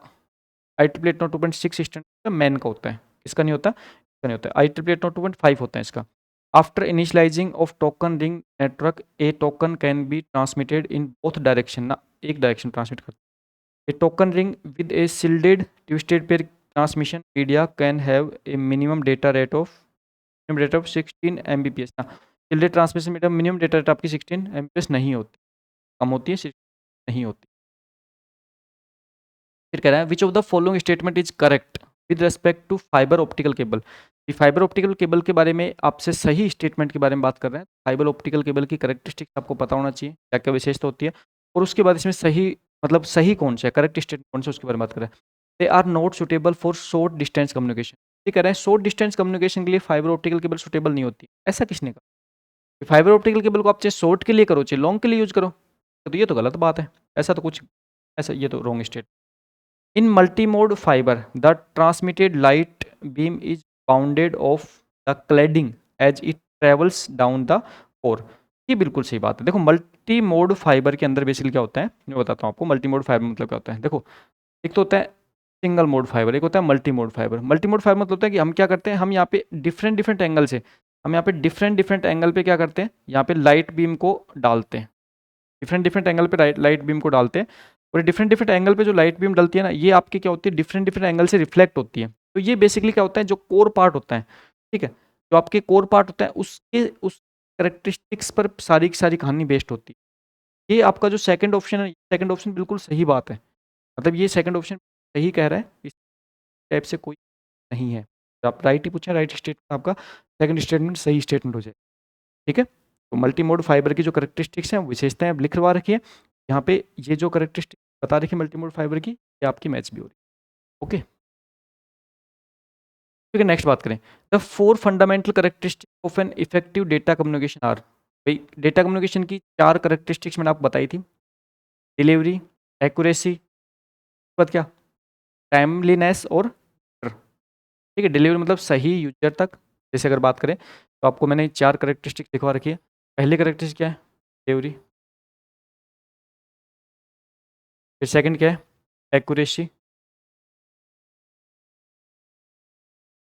IEEE 802.6 स्टैंडर्ड मैन का होता है, इसका नहीं होता, इसका नहीं होता। IEEE 802.5 होता है इसका। After initializing of token ring network a token can be transmitted in both direction ना, एक डायरेक्शन ट्रांसमिट करता है। A token ring with a shielded twisted pair transmission media can have a minimum data rate of 16 Mbps ना। Shielded transmission media minimum data rate आपकी 16 Mbps नहीं होती, कम होती है, नहीं होती। फिर कह रहा है which of the following statement is correct with respect to fibre optical cable? Fibre optical cable के बारे में आपसे सही स्टेटमेंट के बारे में बात कर रहे हैं। फाइबर ऑप्टिकल केबल की करेक्टरिस्टिक्स आपको पता होना चाहिए, क्या क्या विशेषता होती है, और उसके बाद इसमें सही मतलब सही कौन सा है, करेक्ट स्टेटमेंट कौन सा, उसके बारे में बात कर रहे हैं। They are not suitable for short distance communication. ये कह रहे हैं शॉर्ट डिस्टेंस कम्युनिकेशन के लिए फाइबर ऑप्टिकल केबल सुटेबल नहीं होती। ऐसा किसने कहा? फाइबर ऑप्टिकल केबल को आप चाहे शॉर्ट के लिए करो चाहे लॉन्ग के लिए यूज करो, तो ये तो गलत बात है। ऐसा तो कुछ, ऐसा ये तो wrong state. In multi mode fiber the transmitted light beam is bounded off the cladding as it travels down the core. ये बिल्कुल सही बात है। देखो मल्टी मोड फाइबर के अंदर बेसिकली क्या होता है, मैं बताता हूँ आपको। मल्टी मोड फाइबर मतलब क्या होता है, देखो एक तो होता है सिंगल मोड फाइबर, एक होता है multi mode fibre. Multi mode fibre मतलब होता है कि हम क्या करते हैं, हम यहाँ पे डिफरेंट डिफरेंट एंगल से, हम यहाँ पे डिफरेंट डिफरेंट एंगल पे क्या करते हैं, यहाँ पे लाइट बीम को डालते हैं। डिफरेंट डिफरेंट एंगल पे लाइट बीम को डालते हैं, और डिफरेंट डिफरेंट एंगल पे जो लाइट बीम डलती है ना, ये आपकी क्या होती है, डिफरेंट डिफरेंट एंगल से रिफ्लेक्ट होती है। तो ये बेसिकली क्या होता है, जो कोर पार्ट होता है, ठीक है, जो आपके कोर पार्ट होता है उस करेक्टरिस्टिक्स पर सारी की सारी कहानी बेस्ड होती है। ये आपका जो सेकंड ऑप्शन है, सेकंड ऑप्शन बिल्कुल सही बात है। मतलब ये सेकंड ऑप्शन सही कह रहा है, इस टाइप से कोई नहीं है। तो आप राइट ही पूछें, राइट स्टेटमेंट आपका सेकंड स्टेटमेंट सही स्टेटमेंट हो जाए। ठीक है, तो मल्टी मोड फाइबर की जो करेक्टरिस्टिक्स हैं, विशेषताएं आप लिखवा रखिए यहाँ पे। ये जो करेक्टरिस्टिक बता रखी मल्टी मोड फाइबर की, ये आपकी मैच भी हो रही है। ओके, ठीक है, नेक्स्ट बात करें। The 4 fundamental characteristic of an effective data communication are. भाई डेटा कम्युनिकेशन की 4 करेक्टरिस्टिक्स मैंने आपको बताई थी। डिलीवरी, एक्यूरेसी, बाद क्या, टाइमलीनेस और, ठीक है, डिलीवरी मतलब सही यूजर तक। जैसे अगर बात करें तो आपको मैंने 4 करेक्टरिस्टिक लिखवा रखी है। पहली करेक्टरिस्टिक क्या है, डिलीवरी। फिर सेकंड क्या है, एक्यूरेसी।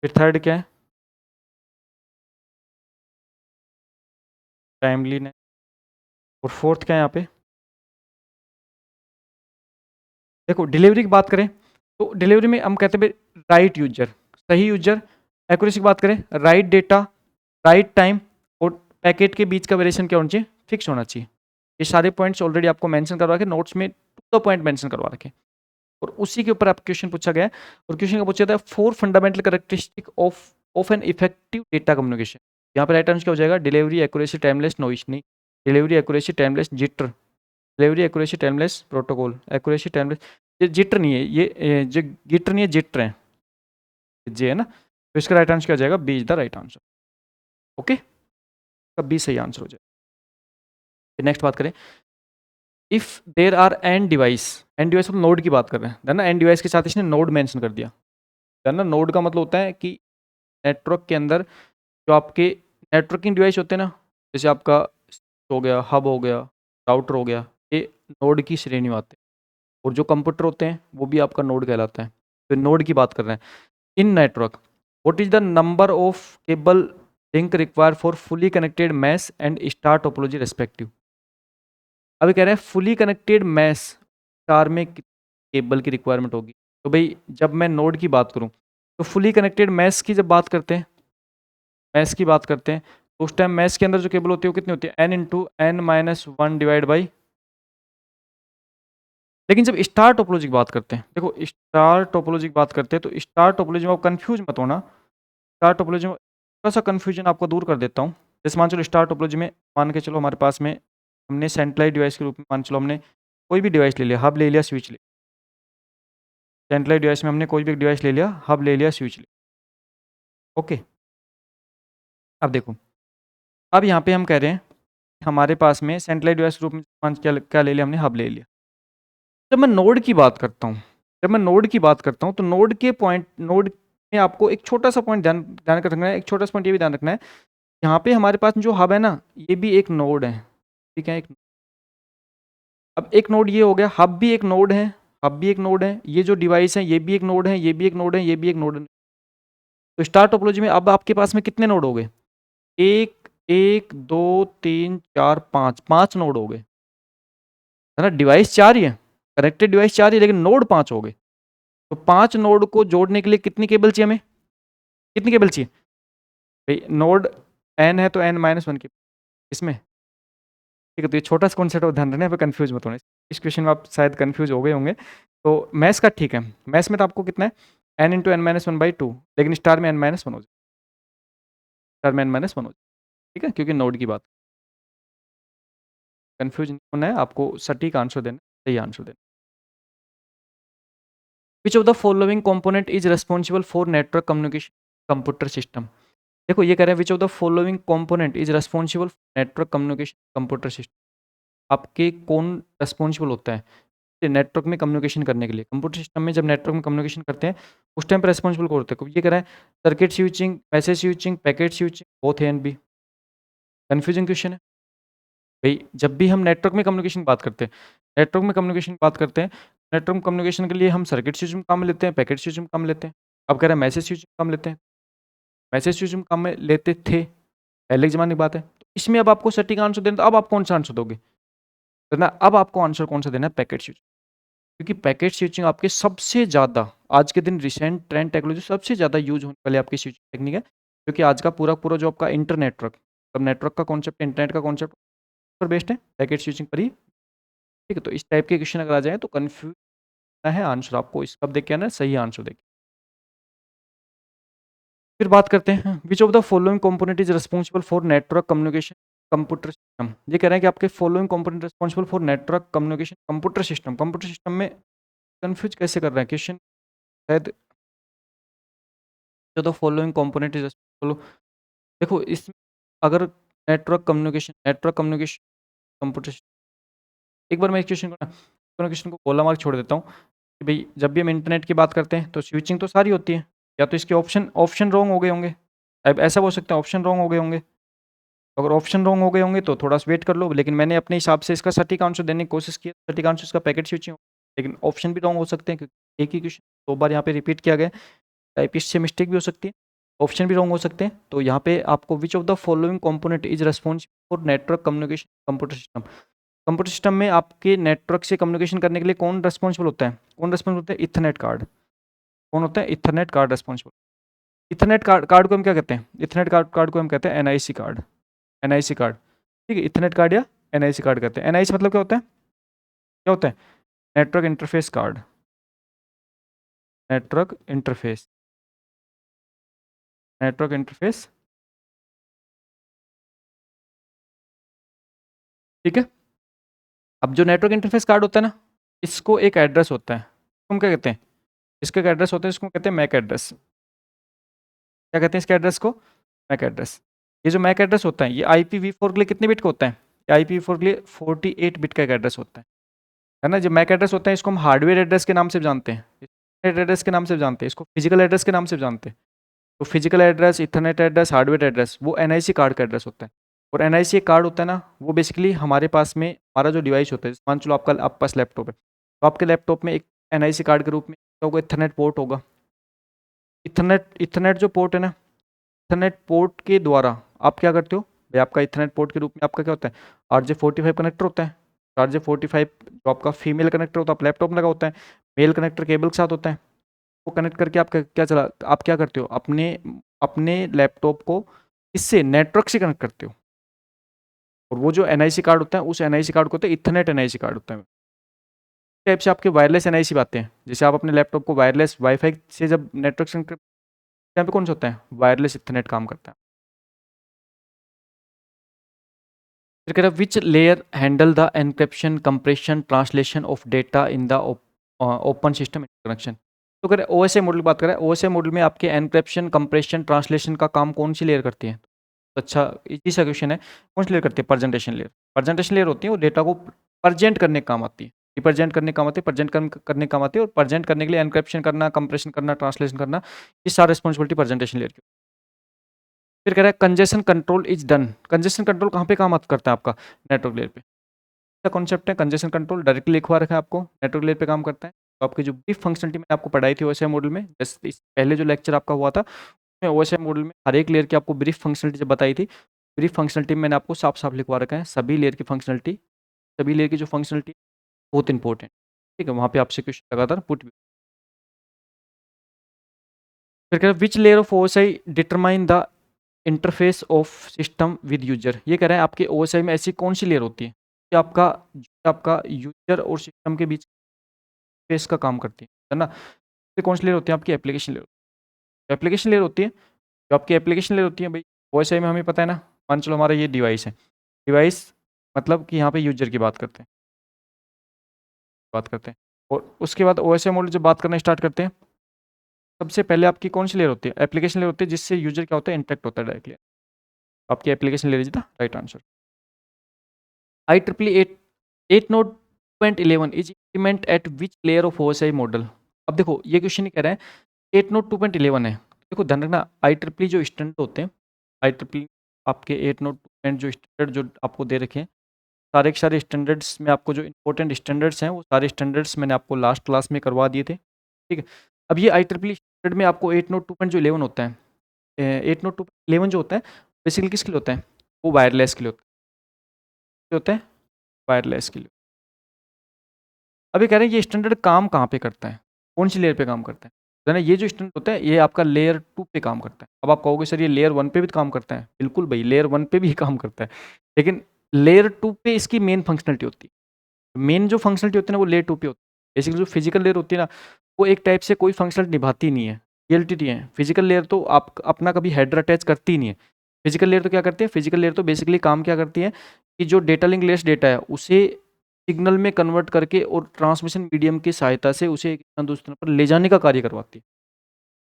फिर थर्ड क्या है, टाइमलीनेस। और फोर्थ क्या है यहाँ पे, देखो डिलीवरी की बात करें तो डिलीवरी में हम कहते हैं राइट यूजर, सही यूजर। एक्यूरेसी की बात करें, राइट डेटा, राइट टाइम, और पैकेट के बीच का वेरिएशन क्या होना चाहिए, फिक्स होना चाहिए। ये सारे पॉइंट्स ऑलरेडी आपको मेंशन करवा के नोट्स में टू द पॉइंट मेंशन करवा रखे, और उसी के ऊपर आप क्वेश्चन पूछा गया है। और क्वेश्चन का पूछा था 4 fundamental characteristic of an effective data communication. यहाँ पे राइट आंसर क्या हो जाएगा, डिलीवरी, एक्यूरेसी, टाइमलेस, नॉइस नहीं, delivery, accuracy, timeless, jitter, delivery, accuracy, timeless, protocol, accuracy, timeless. ये जिटर नहीं है, ये जो गिटर नहीं है, जिटर है, जे है ना। तो इसका राइट आंसर क्या हो जाएगा, B is the right answer. Okay, का बी सही आंसर हो जाएगा। नेक्स्ट बात करें, if there are n device, n device मतलब नोड की बात कर रहे हैं ना, एन डिवाइस के साथ इसने नोड मेंशन कर दिया है ना। नोड का मतलब होता है कि नेटवर्क के अंदर जो आपके नेटवर्किंग डिवाइस होते हैं ना, जैसे आपका हो गया, हब हो गया, राउटर हो गया, ये नोड की श्रेणी में आते हैं। और जो कंप्यूटर होते हैं वो भी आपका नोड कहलाता है। तो नोड की बात कर रहे हैं। In network what is the number of cable link require for fully connected mesh and star topology respective. अभी कह रहे हैं फुली कनेक्टेड मैश स्टार में केबल की रिक्वायरमेंट होगी। तो भाई जब मैं नोड की बात करूं तो फुली कनेक्टेड मैश की जब बात करते हैं, मैश की बात करते हैं, तो उस टाइम मैश के अंदर जो केबल होती है वो कितनी होती है, n into n minus one divide by. लेकिन जब स्टार टोपोलॉजी की बात करते हैं, देखो स्टार टोपोलॉजी की बात करते हैं, तो स्टार टोपोलॉजी में आप कंफ्यूज मत होना। स्टार टोपोलॉजी में थोड़ा सा कन्फ्यूजन आपको दूर कर देता हूँ। जैसे मान चलो स्टार टोपोलॉजी में मान के चलो हमारे पास में हमने सेंट्रलाइज डिवाइस के रूप में मान चलो हमने कोई भी डिवाइस ले लिया, हब ले लिया, स्विच ले, सेंट्रलाइज डिवाइस में हमने कोई भी डिवाइस ले लिया, हब ले लिया, स्विच ले। ओके, अब देखो, अब यहाँ पे हम कह रहे हैं हमारे पास में सेंट्रलाइज डिवाइस के रूप में मान क्या क्या ले लिया हमने, हब ले लिया। जब मैं नोड की बात करता हूँ, जब मैं नोड की बात करता हूँ तो नोड के पॉइंट, नोड में आपको एक छोटा सा पॉइंट ध्यान ध्यान कर रखना है। एक छोटा सा पॉइंट ये भी ध्यान रखना है, यहाँ पे हमारे पास जो हब है ना, ये भी एक नोड है, ठीक है। एक, अब एक नोड ये हो गया, हब भी एक नोड है, हब भी एक नोड है, ये जो डिवाइस है ये भी एक नोड है, ये भी एक नोड है, ये भी एक नोड है। तो स्टार टोपोलॉजी में अब आपके पास में कितने नोड हो गए, एक, एक, दो, तीन, चार, पाँच, 5 नोड हो गए, है ना। डिवाइस 4 ही है, कनेक्टेड डिवाइस 4 ही, लेकिन नोड 5 हो गए। तो 5 नोड को जोड़ने के लिए कितनी केबल चाहिए हमें, कितनी केबल चाहिए भाई, नोड n है तो n माइनस वन की इसमें, ठीक है। तो ये छोटा सा कॉन्सेप्ट और ध्यान रखना, यहाँ पे कन्फ्यूज मत होना। इस क्वेश्चन में आप शायद कन्फ्यूज हो गए होंगे। तो मैथ्स का ठीक है, मैथ्स में तो आपको कितना है, n into n minus one by two, लेकिन स्टार में n माइनस वन हो जाए, स्टार में n माइनस वन हो जाए, ठीक है, क्योंकि नोड की बात। कन्फ्यूज नहीं होना है आपको, सटीक आंसर देना, सही आंसर देना। विच of the following component is responsible for network communication. Computer system. देखो ये कह रहा है which of the following component is responsible network communication computer system. आपके कौन रिस्पॉन्सिबल होता है नेटवर्क में कम्युनिकेशन करने के लिए? कंप्यूटर सिस्टम में जब नेटवर्क में कम्युनिकेशन करते हैं उस टाइम पर रिस्पॉन्सिबल कौन होता है? ये कह रहा है circuit switching, message switching, packet switching, both A and B. Confusing question है भाई। जब भी हम नेटवर्क में कम्युनिकेशन बात करते हैं, नेटवर्क में कम्युनिकेशन बात करते हैं, नेटवर्क कम्युनिकेशन के लिए हम सर्किट स्विचिंग काम में लेते हैं, पैकेट स्विचिंग काम लेते हैं। अब कह रहे हैं मैसेज स्विचिंग काम लेते हैं, मैसेज स्विचिंग काम में लेते थे, पहले के ज़माने की बात है। तो इसमें अब आपको सटीक आंसर देना, तो अब आप कौन सा आंसर दोगे? तो ना अब आपको आंसर कौन सा देना है? Packet switching. क्योंकि पैकेट स्विचिंग आपके सबसे ज़्यादा आज के दिन रिसेंट ट्रेंड टेक्नोलॉजी सबसे ज़्यादा यूज होने वाली आपकी स्विचिंग टेक्निक है। क्योंकि आज का पूरा पूरा जो आपका इंटरनेटवर्क, अब नेटवर्क का कॉन्सेप्ट, इंटरनेट का कॉन्सेप्ट पर बेस्ड है, पैकेट स्विचिंग पर ही। ठीक है, तो इस टाइप के क्वेश्चन अगर आ जाए तो कन्फ्यूज है आंसर आपको इसका देख के आना, सही आंसर देख। फिर बात करते हैं विच of the following component is responsible for network communication computer system. ये कह रहे हैं कि आपके following component responsible for network communication computer system. Computer system में कंफ्यूज कैसे कर रहे हैं क्वेश्चन शायद। जो the following component is responsible, देखो इसमें अगर नेटवर्क कम्युनिकेशन कंप्यूटर, एक बार मैं इस क्वेश्चन को ना क्वेश्चन को बोला मार्क छोड़ देता हूँ कि भाई जब भी हम इंटरनेट की बात करते हैं तो स्विचिंग तो सारी होती है, या तो इसके ऑप्शन ऑप्शन रॉन्ग हो गए होंगे। अब ऐसा हो सकता है ऑप्शन रॉन्ग हो गए होंगे। अगर ऑप्शन रॉन्ग हो गए होंगे तो थोड़ा सा वेट कर लो, लेकिन मैंने अपने हिसाब से इसका सटीक आंसर देने की कोशिश की, सटीक आंसर इसका पैकेट स्विचिंग हो। लेकिन ऑप्शन भी रॉन्ग हो सकते हैं क्योंकि एक ही क्वेश्चन 2 बार यहाँ पे रिपीट किया गया, टाइपिस्ट से मिस्टेक भी हो सकती है, ऑप्शन भी रॉन्ग हो सकते हैं। तो यहाँ पे आपको विच of the following component is responsible for network communication computer system. Computer system में आपके नेटवर्क से कम्युनिकेशन करने के लिए कौन रेस्पॉन्सिबल होता है? कौन रेस्पॉन्सिबल होता है? Ethernet card. कौन होता है? Ethernet card responsible. Ethernet card को हम क्या कहते हैं? इथरनेट कार्ड को हम कहते हैं एनआईसी कार्ड। एनआईसी कार्ड, ठीक है, इथरनेट कार्ड या एनआईसी कार्ड कहते हैं। एनआईसी मतलब क्या होता है? क्या होता है? Network interface card. Network interface, network interface, ठीक है। अब जो नेटवर्क इंटरफेस कार्ड होता है ना, इसको एक एड्रेस होता है, हम क्या कहते हैं? इसका एक एड्रेस होता है, इसको कहते हैं मैक एड्रेस। क्या कहते हैं इसके एड्रेस को? MAC address. ये जो मैक एड्रेस होता है ये IPv4 के लिए कितने बिट का होता है? IPv4 के लिए 48 बिट का एक एड्रेस होता है ना। जो मैक एड्रेस होता है इसको हम हार्डवेयर एड्रेस के नाम से जानते हैं, इंटरनेट एड्रेस के नाम से जानते हैं, इसको फिजिकल एड्रेस के नाम से जानते हैं। तो physical address, Ethernet address, hardware address, वो एनआईसी कार्ड का एड्रेस होता है। और एनआईसी एक कार्ड होता है ना, वो बेसिकली हमारे पास में हमारा जो डिवाइस होता है, मान चलो आपके पास लैपटॉप है, तो आपके लैपटॉप में एक एनआईसी कार्ड के रूप में क्या होगा? इथरनेट पोर्ट होगा। इथरनेट जो पोर्ट है ना, इथरनेट पोर्ट के द्वारा आप क्या करते हो भाई? आपका इथरनेट पोर्ट के रूप में आपका क्या होता है? RJ45 कनेक्टर होता है। RJ45 जो आपका फीमेल कनेक्टर होता है, आप लैपटॉप में लगा होता है, मेल कनेक्टर केबल के साथ होता है। वो कनेक्ट करके आप क्या करते हो? अपने अपने लैपटॉप को इससे नेटवर्क से कनेक्ट करते हो। और वो जो एनआईसी कार्ड होता है, उस एनआईसी कार्ड को होता है इथरनेट एनआईसी कार्ड होता है। टाइप से आपके वायरलेस एनआईसी आते हैं, जैसे आप अपने लैपटॉप को वायरलेस वाईफाई से जब नेटवर्क से कनेक्ट, यहाँ पे कौन सा होता है? वायरलेस इथरनेट काम करता है। फिर कह रहा है which layer handle the encryption, compression, translation of data in the open system connection. तो कह रहे OSI मॉडल की बात करें, OSI मॉडल में आपके एनक्रिप्शन, कंप्रेशन, ट्रांसलेशन का काम कौन सी लेयर करती है? अच्छा, इजी सा क्वेश्चन है। कौन सी लेयर करती है? Presentation layer. प्रेजेंटेशन लेयर होती है वो डेटा को प्रेजेंट करने का काम आती है, रिप्रेजेंट करने का काम आती है, प्रेजेंट करने का काम आती है। और प्रेजेंट करने के लिए एनक्रिप्शन करना, कंप्रेशन करना, ट्रांसलेशन करना, ये सारा रिस्पॉन्सिबिलिटी प्रेजेंटेशन लेयर की। फिर कह रहा है congestion control is done. Congestion control कहाँ पे काम करता है आपका? नेटवर्क लेयर पे। क्या कॉन्सेप्ट है कंजेशन कंट्रोल? डायरेक्टली लिखवा रखा है आपको, नेटवर्क लेयर पे काम करता है। तो आपकी जो ब्रीफ फंक्शनलिटी मैंने आपको पढ़ाई थी OSI मॉडल में, जैसे इस पहले जो लेक्चर आपका हुआ था, उसमें OSI मॉडल में हर एक लेयर की आपको ब्रीफ फंक्शनलिटी जब बताई थी, ब्रीफ फंक्शनलिटी में मैंने आपको साफ साफ लिखवा रखा है सभी लेयर की फंक्शनलिटी, सभी लेयर की जो फंक्शनलिटी बहुत इंपॉर्टेंट, ठीक है, वहाँ पे आपसे क्वेश्चन लगातार पुट भी। फिर कह रहे हैं विच layer of OSI determine the interface of system with user. ये कह रहे हैं आपके OSI में ऐसी कौन सी लेयर होती है कि आपका आपका यूजर और सिस्टम के बीच फेस का काम करती है ना। ये कौन सी लेयर होती है? आपकी एप्लीकेशन लेयर। एप्लीकेशन लेयर होती है, जो आपकी एप्लीकेशन लेयर होती है भाई, OSI में हमें पता है ना, मान चलो हमारा ये डिवाइस है, डिवाइस मतलब कि यहाँ पे यूजर की बात करते हैं, बात करते हैं। और उसके बाद OSI मॉडल जब बात करना स्टार्ट करते हैं, सबसे पहले आपकी कौन सी लेयर होती है? एप्लीकेशन लेयर होती है, जिससे यूजर क्या होता है, इंटरेक्ट होता है डायरेक्टली। आपकी application layer is the right answer. IEEE 802.11 is implement eight which layer of OSI model? अब देखो ये क्वेश्चन ही कह रहा है 802.11 है। देखो ध्यान रखना, IEEE जो स्टैंडर्ड होते हैं, IEEE आपके 802 जो स्टैंडर्ड जो आपको दे रखे हैं, सारे के सारे स्टैंडर्ड्स में आपको जो इंपॉर्टेंट स्टैंडर्ड्स हैं, वो सारे स्टैंडर्ड्स मैंने आपको लास्ट क्लास में करवा दिए थे, ठीक है। अब ये IEEE स्टैंडर्ड में आपको 802.11 होता है, 802.11 जो होता है बेसिकली किसके लिए होता है? वो वायरलेस के लिए होता है, वायरलेस के लिए। अब ये कह रहे हैं ये स्टैंडर्ड काम कहाँ पे करता है, कौन सी लेयर पे काम करता है ना? ये जो स्टैंडर्ड होता है ये आपका लेयर 2 पे काम करता है। अब आप कहोगे सर ये लेयर 1 पे भी काम करता है, बिल्कुल भाई लेयर 1 पे भी काम करता है, लेकिन लेयर 2 पे इसकी मेन फंक्शनलिटी होती है। मेन जो फंक्शनलिटी होती है ना वो लेयर 2 पे होती है। बेसिकली जो फिजिकल लेयर होती है ना, वो एक टाइप से कोई फंक्शनलिटी निभाती नहीं है, रियलिटी है। फिजिकल लेयर तो आप अपना कभी हेडर अटैच करती ही नहीं है। फिजिकल लेयर तो क्या करती है? फिजिकल लेयर तो बेसिकली काम क्या करती है कि जो डेटा लिंक लेस डेटा है उसे सिग्नल में कन्वर्ट करके और ट्रांसमिशन मीडियम की सहायता से उसे एक स्थान दूसरे स्थान पर ले जाने का कार्य करवाती है,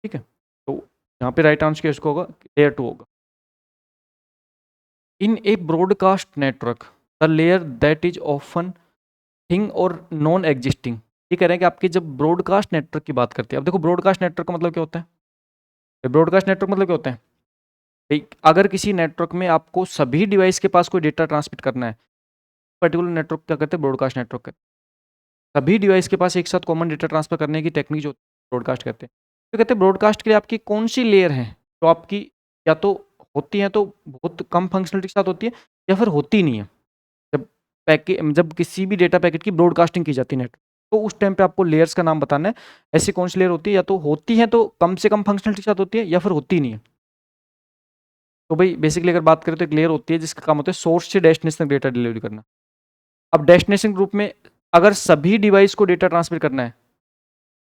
ठीक है। तो यहाँ पे राइट आंसर किसका होगा? लेयर 2 होगा। In a broadcast network the layer that is often thing और नॉन एग्जिस्टिंग, ये कह रहे हैं कि आपके जब ब्रॉडकास्ट नेटवर्क की बात करते हैं, अब देखो ब्रॉडकास्ट नेटवर्क का मतलब क्या होता है? ब्रॉडकास्ट नेटवर्क मतलब क्या होता है? अगर किसी नेटवर्क में आपको सभी डिवाइस के पास कोई डेटा ट्रांसमिट करना है, पर्टिकुलर नेटवर्क क्या कहते हैं? ब्रॉडकास्ट नेटवर्क कहते हैं। सभी डिवाइस के पास एक साथ कॉमन डेटा ट्रांसफर करने की टेक्निक जो ब्रॉडकास्ट कहते हैं। तो कहते हैं ब्रॉडकास्ट के लिए आपकी कौन सी लेयर है जो आपकी या तो होती है तो बहुत कम फंक्शनलिटी के साथ होती है, या फिर होती नहीं है। जब किसी भी डेटा पैकेट की ब्रॉडकास्टिंग की जाती है नेटवर्क, तो उस टाइम पे आपको लेयर्स का नाम बताना है। ऐसी कौन सी लेयर होती है, या तो होती है तो कम से कम फंक्शनलिटी के साथ होती है, या फिर होती नहीं है। तो भाई बेसिकली अगर बात करें तो एक लेयर होती है जिसका काम होता है सोर्स से डेस्टिनेशन तक डेटा डिलीवरी करना। अब डेस्टिनेशन ग्रुप में अगर सभी डिवाइस को डेटा ट्रांसफर करना है,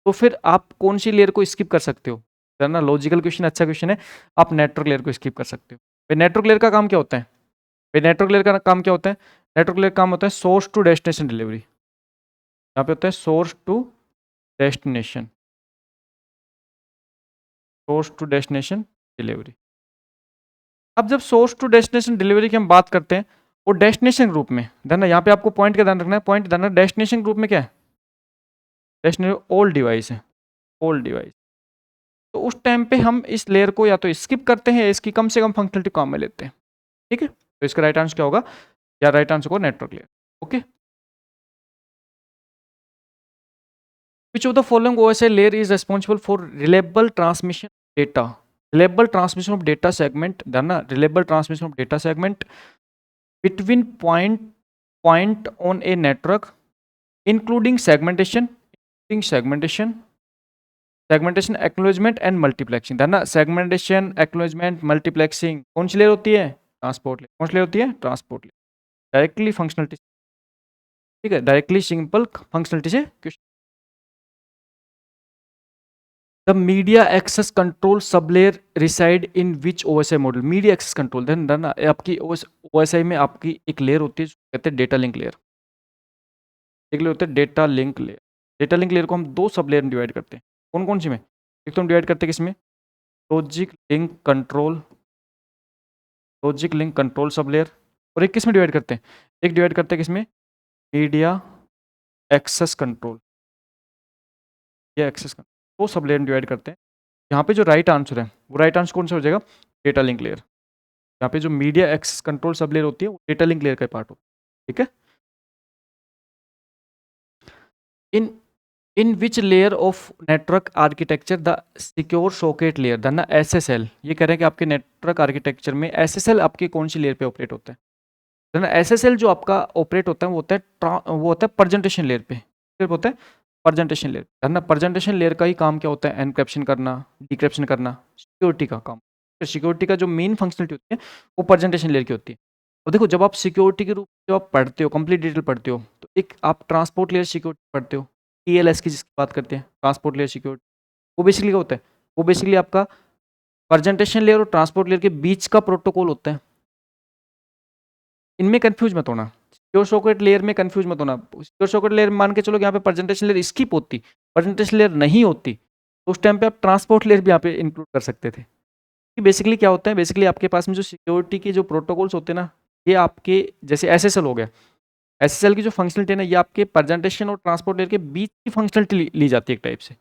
तो फिर आप कौन सी लेयर को स्किप कर सकते हो? ना लॉजिकल क्वेश्चन, अच्छा क्वेश्चन है। आप नेटवर्क लेयर को स्किप कर सकते हो। भाई नेटवर्क लेयर का काम क्या होता है? भाई नेटवर्क लेयर का काम क्या होता है? नेटवर्क लेयर का काम होता है सोर्स टू डेस्टिनेशन डिलीवरी। यहाँ पे होता है source to destination, source to destination delivery. अब जब सोर्स टू डेस्टिनेशन डिलीवरी की हम बात करते हैं, वो डेस्टिनेशन ग्रुप में ध्यान, यहाँ पे आपको पॉइंट का ध्यान रखना है। पॉइंट ध्यान रखना, डेस्टिनेशन ग्रुप में क्या है? डेस्टिनेशन ऑल डिवाइस है, ऑल डिवाइस। तो उस टाइम पे हम इस लेयर को या तो स्किप करते हैं या इसकी कम से कम फंक्शनलिटी काम में लेते हैं, ठीक है। तो इसका राइट आंसर क्या होगा? या राइट आंसर होगा network layer. Okay, which of the following OSI layer is responsible for reliable transmission data? Reliable transmission of data segment, ध्यान ना, reliable transmission of data segment between point on a network including segmentation acknowledgement and multiplexing। ध्यान ना, segmentation acknowledgement multiplexing कौन सी layer होती है? Transport layer. कौन सी layer होती है? Transport layer. डायरेक्टली फंक्शनलिटी, ठीक है, डायरेक्टली सिंपल फंक्शनलिटी से question. The media access control sub layer reside in which OSI model? Media access control then आपकी OSI में आपकी एक लेयर होती है कहते हैं डेटा लिंक लेयर। एक लेयर होता है data link layer. Data link layer को हम दो सब लेयर में डिवाइड करते हैं। कौन कौन सी में? एक तो हम डिवाइड करते हैं किसमें? Logic link control sub layer. और एक किस में डिवाइड करते हैं? एक डिवाइड करते हैं किसमें? मीडिया एक्सेस कंट्रोल, या एक्सेस कंट्रोल, दो सब लेयर में डिवाइड करते हैं। यहाँ पे जो राइट आंसर है वो राइट आंसर कौन सा हो जाएगा? Data link layer. यहाँ पे जो media access control sub layer होती है वो डेटा लिंक लेयर का पार्ट होता है, ठीक है। In in which layer of network architecture the secure socket layer, धना SSL, ये कह रहे हैं कि आपके नेटवर्क आर्किटेक्चर में SSL आपकी कौन सी लेयर पे ऑपरेट होता है? धना SSL जो आपका ऑपरेट होता है वो होता है प्रेजेंटेशन लेयर पे। फिर होता है प्रेजेंटेशन लेयर। धना प्रेजेंटेशन लेयर का ही काम क्या होता है? एनक्रिप्शन करना, डिक्रिप्शन करना, सिक्योरिटी का काम। सिक्योरिटी का जो मेन फंक्शनलिटी होती है वो प्रेजेंटेशन लेयर की होती है। और देखो जब आप सिक्योरिटी के रूप में जब आप पढ़ते हो, कंप्लीट डिटेल पढ़ते हो, तो एक आप ट्रांसपोर्ट लेयर सिक्योरिटी पढ़ते हो, TLS की जिसकी बात करते हैं, ट्रांसपोर्ट लेयर सिक्योरिटी। वो बेसिकली क्या होता है? वो बेसिकली आपका प्रेजेंटेशन लेयर और ट्रांसपोर्ट लेयर के बीच का प्रोटोकॉल होता है। इनमें कंफ्यूज मत होना, सिक्योर सॉकेट लेयर में कंफ्यूज मत होना। सिक्योर सॉकेट लेयर मान के चलो यहाँ पे प्रेजेंटेशन लेयर स्किप होती, प्रेजेंटेशन लेयर नहीं होती, तो उस टाइम पे आप ट्रांसपोर्ट लेयर भी यहाँ पे इंक्लूड कर सकते थे। कि बेसिकली क्या होता है, बेसिकली आपके पास में जो सिक्योरिटी के जो प्रोटोकॉल्स होते हैं ना, ये आपके जैसे एसएसएल हो गया, एसएसएल की जो फंक्शनलिटी है ना, ये आपके प्रेजेंटेशन और ट्रांसपोर्ट लेयर के बीच की फंक्शनलिटी ली जाती है एक टाइप से,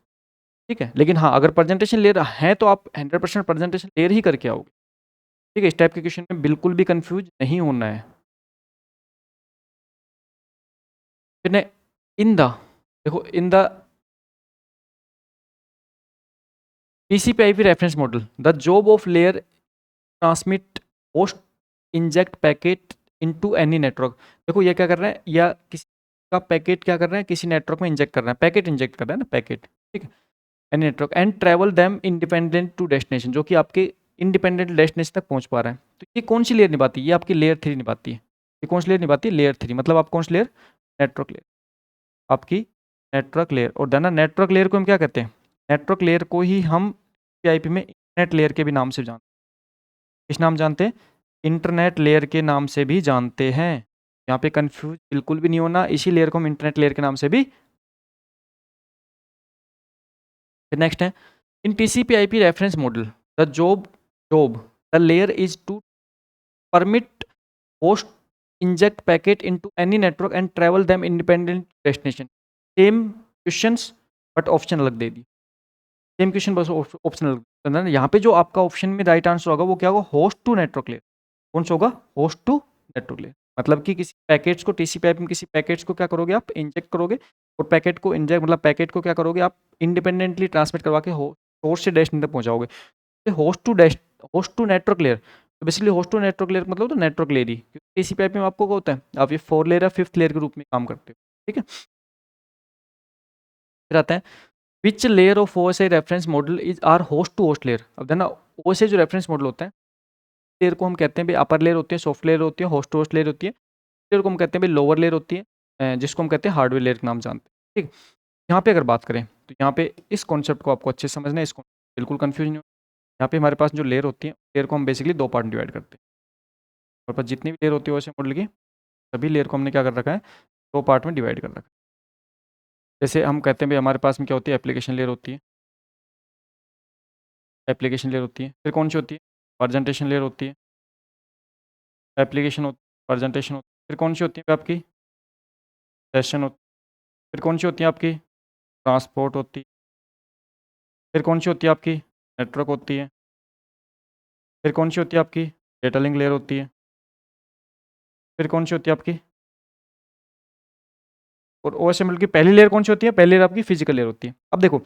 ठीक है। लेकिन हाँ, अगर प्रेजेंटेशन लेयर है तो आप 100% प्रेजेंटेशन लेयर ही करके आओगे, ठीक है। इस टाइप के क्वेश्चन में बिल्कुल भी कंफ्यूज नहीं होना है। फिर इन द देखो in the TCP IP reference model, the job of layer transmit host inject packet into any network। देखो ये क्या कर रहा है, या किसी का पैकेट क्या कर रहा है, किसी नेटवर्क में इंजेक्ट कर रहा है, पैकेट इंजेक्ट कर रहा है ना, पैकेट, ठीक है, any network, and travel them independent to destination, जो कि आपके इंडिपेंडेंट डेस्टिनेशन तक पहुंच पा रहा है। तो ये कौन सी लेयर निभाती है, ये आपकी लेयर 3 निभाती है। ये कौन सी लेयर निभाती है, लेयर 3, मतलब आप कौन सी लेयर, नेटवर्क लेयर, आपकी नेटवर्क लेयर। और देना नेटवर्क लेयर को हम क्या कहते हैं, नेटवर्क लेयर को ही हम IP में इंटरनेट लेयर के भी नाम से जानते हैं। किस नाम जानते हैं, इंटरनेट लेयर के नाम से भी जानते हैं। यहाँ पे कंफ्यूज बिल्कुल भी नहीं होना, इसी लेयर को हम इंटरनेट लेयर के नाम से भी। नेक्स्ट है, in TCP IP reference model the job the layer is to permit host inject packet into any network and travel them independent destination. Same questions but option अलग दे दी, सेम क्वेश्चन बस option अलग। यहाँ पे जो आपका ऑप्शन में राइट आंसर होगा वो क्या होगा, होस्ट टू नेटवर्क लेयर। कौन सा होगा, होस्ट टू नेटवर्क लेयर, मतलब कि किसी पैकेट्स को TCP IP में किसी पैकेट्स को क्या करोगे, आप इंजेक्ट करोगे, और पैकेट को इंजेक्ट मतलब पैकेट को क्या करोगे, आप इंडिपेंडेंटली ट्रांसमिट करवा के सोर्स से डेस्टिनेशन तक पहुंचाओगे। होस्ट टू नेटवर्क लेयर, तो basically host to network layer मतलब तो नेटवर्क लेयर ही, TCP IP में आपको क्या होता है, आप ये 4 लेयर या 5th लेयर के रूप में काम करते हो, ठीक है। फिर आता है which layer of OSI reference model is are host to host layer. अब देना OSI जो रेफरेंस मॉडल होता है, लेयर को हम कहते हैं भाई अपर लेयर होती है, सॉफ्ट लेयर होती है, होस्ट टू होस्ट लेयर होती है। लेयर को हम कहते हैं भाई लोअर लेयर होती है, जिसको हम कहते हैं हार्डवेयर लेयर का नाम जानते हैं, ठीक। यहाँ पे अगर बात करें तो यहाँ पे इस कॉन्सेप्ट को आपको अच्छे से समझना है, इसको बिल्कुल कंफ्यूज नहीं हो। यहाँ पे हमारे पास जो लेयर होती है, लेयर को हम बेसिकली 2 पार्ट में डिवाइड करते हैं। हमारे पास जितनी भी लेयर होती है OSI मॉडल की, सभी लेयर को हमने क्या कर रखा है, 2 पार्ट में डिवाइड कर रखा है। जैसे हम कहते हैं भाई हमारे पास में क्या होती है, एप्लीकेशन लेयर होती है, एप्लीकेशन लेयर होती है। फिर कौन सी होती है, प्रेजेंटेशन लेयर होती है, एप्लीकेशन प्रेजेंटेशन होती है। फिर कौन सी होती है आपकी, सेशन होती है। फिर कौन सी होती है आपकी, ट्रांसपोर्ट होती है। फिर कौन सी होती है आपकी, नेटवर्क होती है। फिर कौन सी होती है आपकी, डेटा लिंक लेयर होती है। फिर कौन सी होती है आपकी, और OSML की पहली लेयर कौन सी होती है, पहली लेयर आपकी फिजिकल लेयर होती है। अब देखो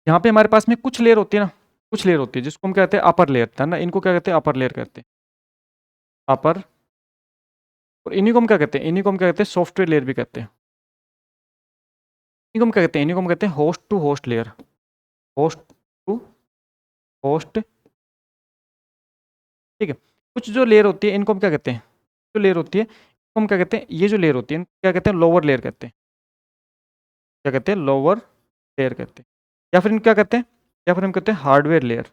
यहाँ पे हमारे पास में कुछ लेयर होती है ना, कुछ लेयर होती है जिसको हम कहते हैं अपर लेयर, है ना, इनको क्या कहते हैं, अपर लेयर कहते हैं, अपर। और इन्हीं को हम क्या कहते हैं, इन्हीं को हम क्या कहते हैं, सॉफ्टवेयर लेयर भी कहते हैं। इन्हीं को हम क्या कहते हैं, इन्हीं को हम कहते हैं host to host layer, host to host, ठीक है। कुछ जो लेयर होती है इनको हम क्या कहते हैं, जो लेयर होती है इनको हम क्या कहते हैं, ये जो लेयर होती है इनको क्या कहते हैं, लोअर लेयर कहते हैं। क्या कहते हैं, लोअर लेयर कहते हैं। या फिर इनको क्या कहते हैं, या फिर हम कहते हैं हार्डवेयर लेयर,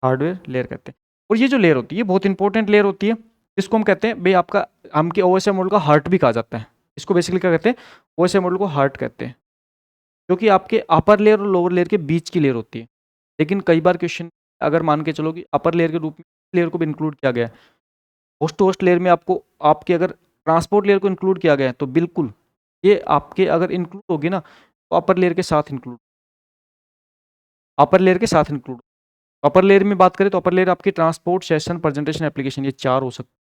हार्डवेयर लेयर कहते हैं। और ये जो लेयर होती है ये बहुत इंपॉर्टेंट लेयर होती है, जिसको हम कहते हैं भाई आपका हमके OSI मॉडल का हार्ट भी कहा जाता है। इसको बेसिकली क्या कहते हैं, OSI मॉडल को हार्ट कहते हैं, जो कि आपके अपर लेयर और लोअर लेयर के बीच की लेयर होती है। लेकिन कई बार क्वेश्चन अगर मान के चलो कि अपर लेयर के रूप में लेयर को भी इंक्लूड किया गया है, होस्ट टू होस्ट लेयर में आपको आपके अगर ट्रांसपोर्ट लेयर को इंक्लूड किया गया है तो बिल्कुल ये आपके अगर इंक्लूड होगी ना तो अपर लेयर के साथ इंक्लूड, अपर लेयर के साथ इंक्लूड। अपर लेयर में बात करें तो अपर लेयर आपकी ट्रांसपोर्ट, सेशन, प्रेजेंटेशन, एप्लीकेशन, ये 4 हो सकते हैं।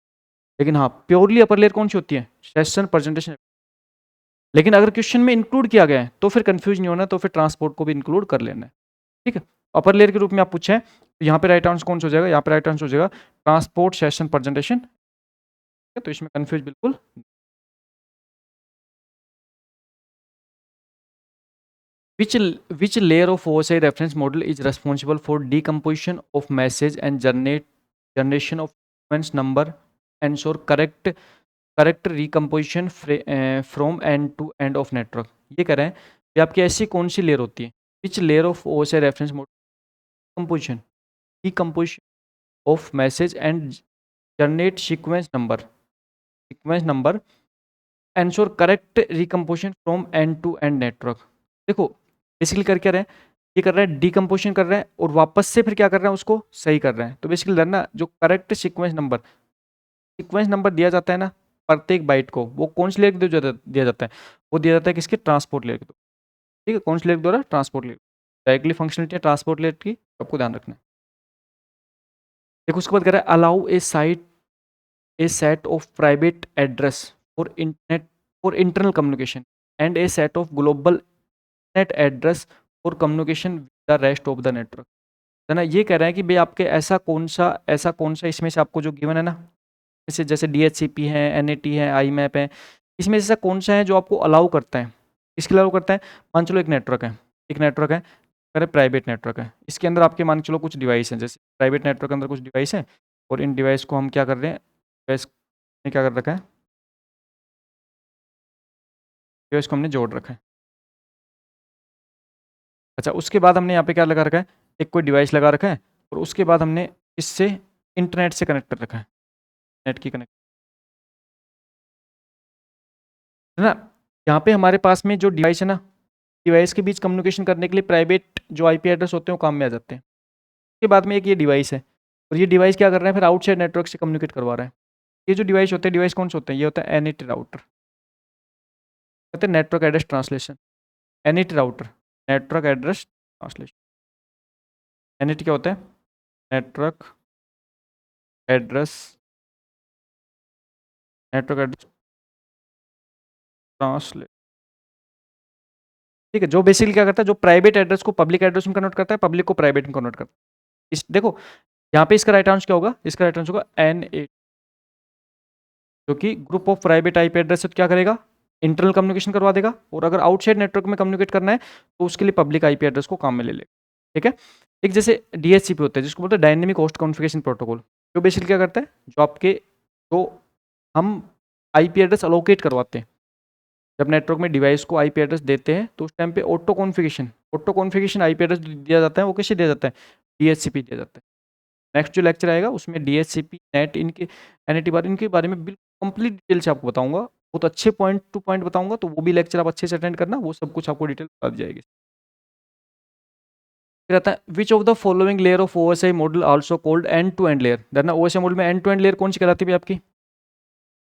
लेकिन हाँ, प्योरली अपर लेयर कौन सी होती है, सेशन, प्रेजेंटेशन। लेकिन अगर क्वेश्चन में इंक्लूड किया गया है तो फिर कंफ्यूज नहीं होना, तो फिर ट्रांसपोर्ट को भी इंक्लूड कर लेना है, ठीक है। अपर लेयर के रूप में आप पूछे तो यहाँ पे राइट आंसर कौन सा हो जाएगा, यहाँ पे राइट आंसर हो जाएगा ट्रांसपोर्ट, सेशन, प्रेजेंटेशन, तो इसमें कंफ्यूज बिल्कुल। Which layer of OSI reference model is responsible for decomposition of message and generation of sequence number, ensure correct recomposition from end to end of network। ये कह रहे हैं कि आपकी ऐसी कौन सी लेयर होती है, which layer of OSI reference model decomposition of message and generate sequence number ensure correct recomposition from end to end network। देखो बेसिकली कर क्या रहे हैं, ये कर रहा है डिकम्पोजिशन कर रहा है और वापस से फिर क्या कर रहा है, उसको सही कर रहा है। तो बेसिकली ना जो करेक्ट सीक्वेंस नंबर दिया जाता है ना प्रत्येक बाइट को, वो कौन से लेयर के द्वारा दिया जाता है, वो दिया जाता है किसके, ट्रांसपोर्ट लेयर के द्वारा। ठीक है, कौन से लेयर के द्वारा, ट्रांसपोर्ट लेयर। डायरेक्टली फंक्शनलिटी है ट्रांसपोर्ट लेयर की, आपको ध्यान रखना है। देखो उसके बाद कह रहा है allow A set of private address for internet for internal communication and A set of global net address for communication with the rest of the network. है ना, ये कह रहा है कि भाई आपके ऐसा कौन सा इसमें से आपको जो गिवन है ना, जैसे DHCP है, NAT है, IMAP है, इसमें से ऐसा कौन सा है जो आपको अलाउ करता है, किसके अलाउ करता है। मान चलो एक नेटवर्क है, अगर प्राइवेट नेटवर्क है, इसके अंदर आपके मान के चलो कुछ डिवाइस हैं, जैसे प्राइवेट नेटवर्क के अंदर कुछ डिवाइस है और इन डिवाइस को हम क्या कर रहे हैं, डिवाइस ने क्या कर रखा है, डिवाइस को हमने जोड़ रखा है। अच्छा, उसके बाद हमने यहाँ पे क्या लगा रखा है, एक कोई डिवाइस लगा रखा है और उसके बाद हमने इससे इंटरनेट से कनेक्ट कर रखा है, नेट की कनेक्ट, है ना। यहाँ पे हमारे पास में जो डिवाइस है ना, डिवाइस के बीच कम्युनिकेशन करने के लिए प्राइवेट जो IP एड्रेस होते हैं वो काम में आ जाते हैं। उसके बाद में एक ये डिवाइस है और ये डिवाइस क्या कर रहा है, फिर आउटसाइड नेटवर्क से कम्युनिकेट करवा रहा है। ये जो डिवाइस होते हैं, डिवाइस कौन से होते हैं, ये होता है NAT राउटर, कहते हैं network address translation. NAT router, network address translation. NAT क्या होता है, नेटवर्क एड्रेस ट्रांसलेट। ठीक है, जो बेसिकली क्या करता है, जो प्राइवेट एड्रेस को पब्लिक एड्रेस में कन्वर्ट करता है, पब्लिक को प्राइवेट में कन्वर्ट करता है। इस देखो यहाँ पे इसका राइट आंसर क्या होगा, इसका राइट आंसर होगा NAT, जो कि group of private IP address से क्या करेगा, इंटरनल कम्युनिकेशन करवा देगा, और अगर आउटसाइड नेटवर्क में कम्युनिकेट करना है तो उसके लिए पब्लिक IP एड्रेस को काम में ले लेगा। ठीक है, एक जैसे DHCP होता है, जिसको बोलते हैं डायनेमिक होस्ट कॉन्फ़िगरेशन प्रोटोकॉल, जो बेसिकली क्या करता है, जो हम IP एड्रेस अलोकेट करवाते हैं, जब नेटवर्क में डिवाइस को IP एड्रेस देते हैं तो उस टाइम पे ऑटो कॉन्फ़िगरेशन IP एड्रेस दिया जाता है, वो कैसे दिया जाता है, DHCP दिया जाता है। नेक्स्ट जो लेक्चर आएगा उसमें DHCP, NAT, NAT बारे इनके बारे में बिल्कुल कंप्लीट डिटेल से आपको बताऊंगा, बहुत अच्छे पॉइंट टू पॉइंट बताऊंगा, तो वो भी लेक्चर आप अच्छे से अटेंड करना, वो सब कुछ आपको डिटेल बता दी जाएगी। फिर आता है which of the following layer of OSI model also called end to end layer. देखना OSI मॉडल में एंड टू एंड लेयर कौन सी कहलाती है आपकी,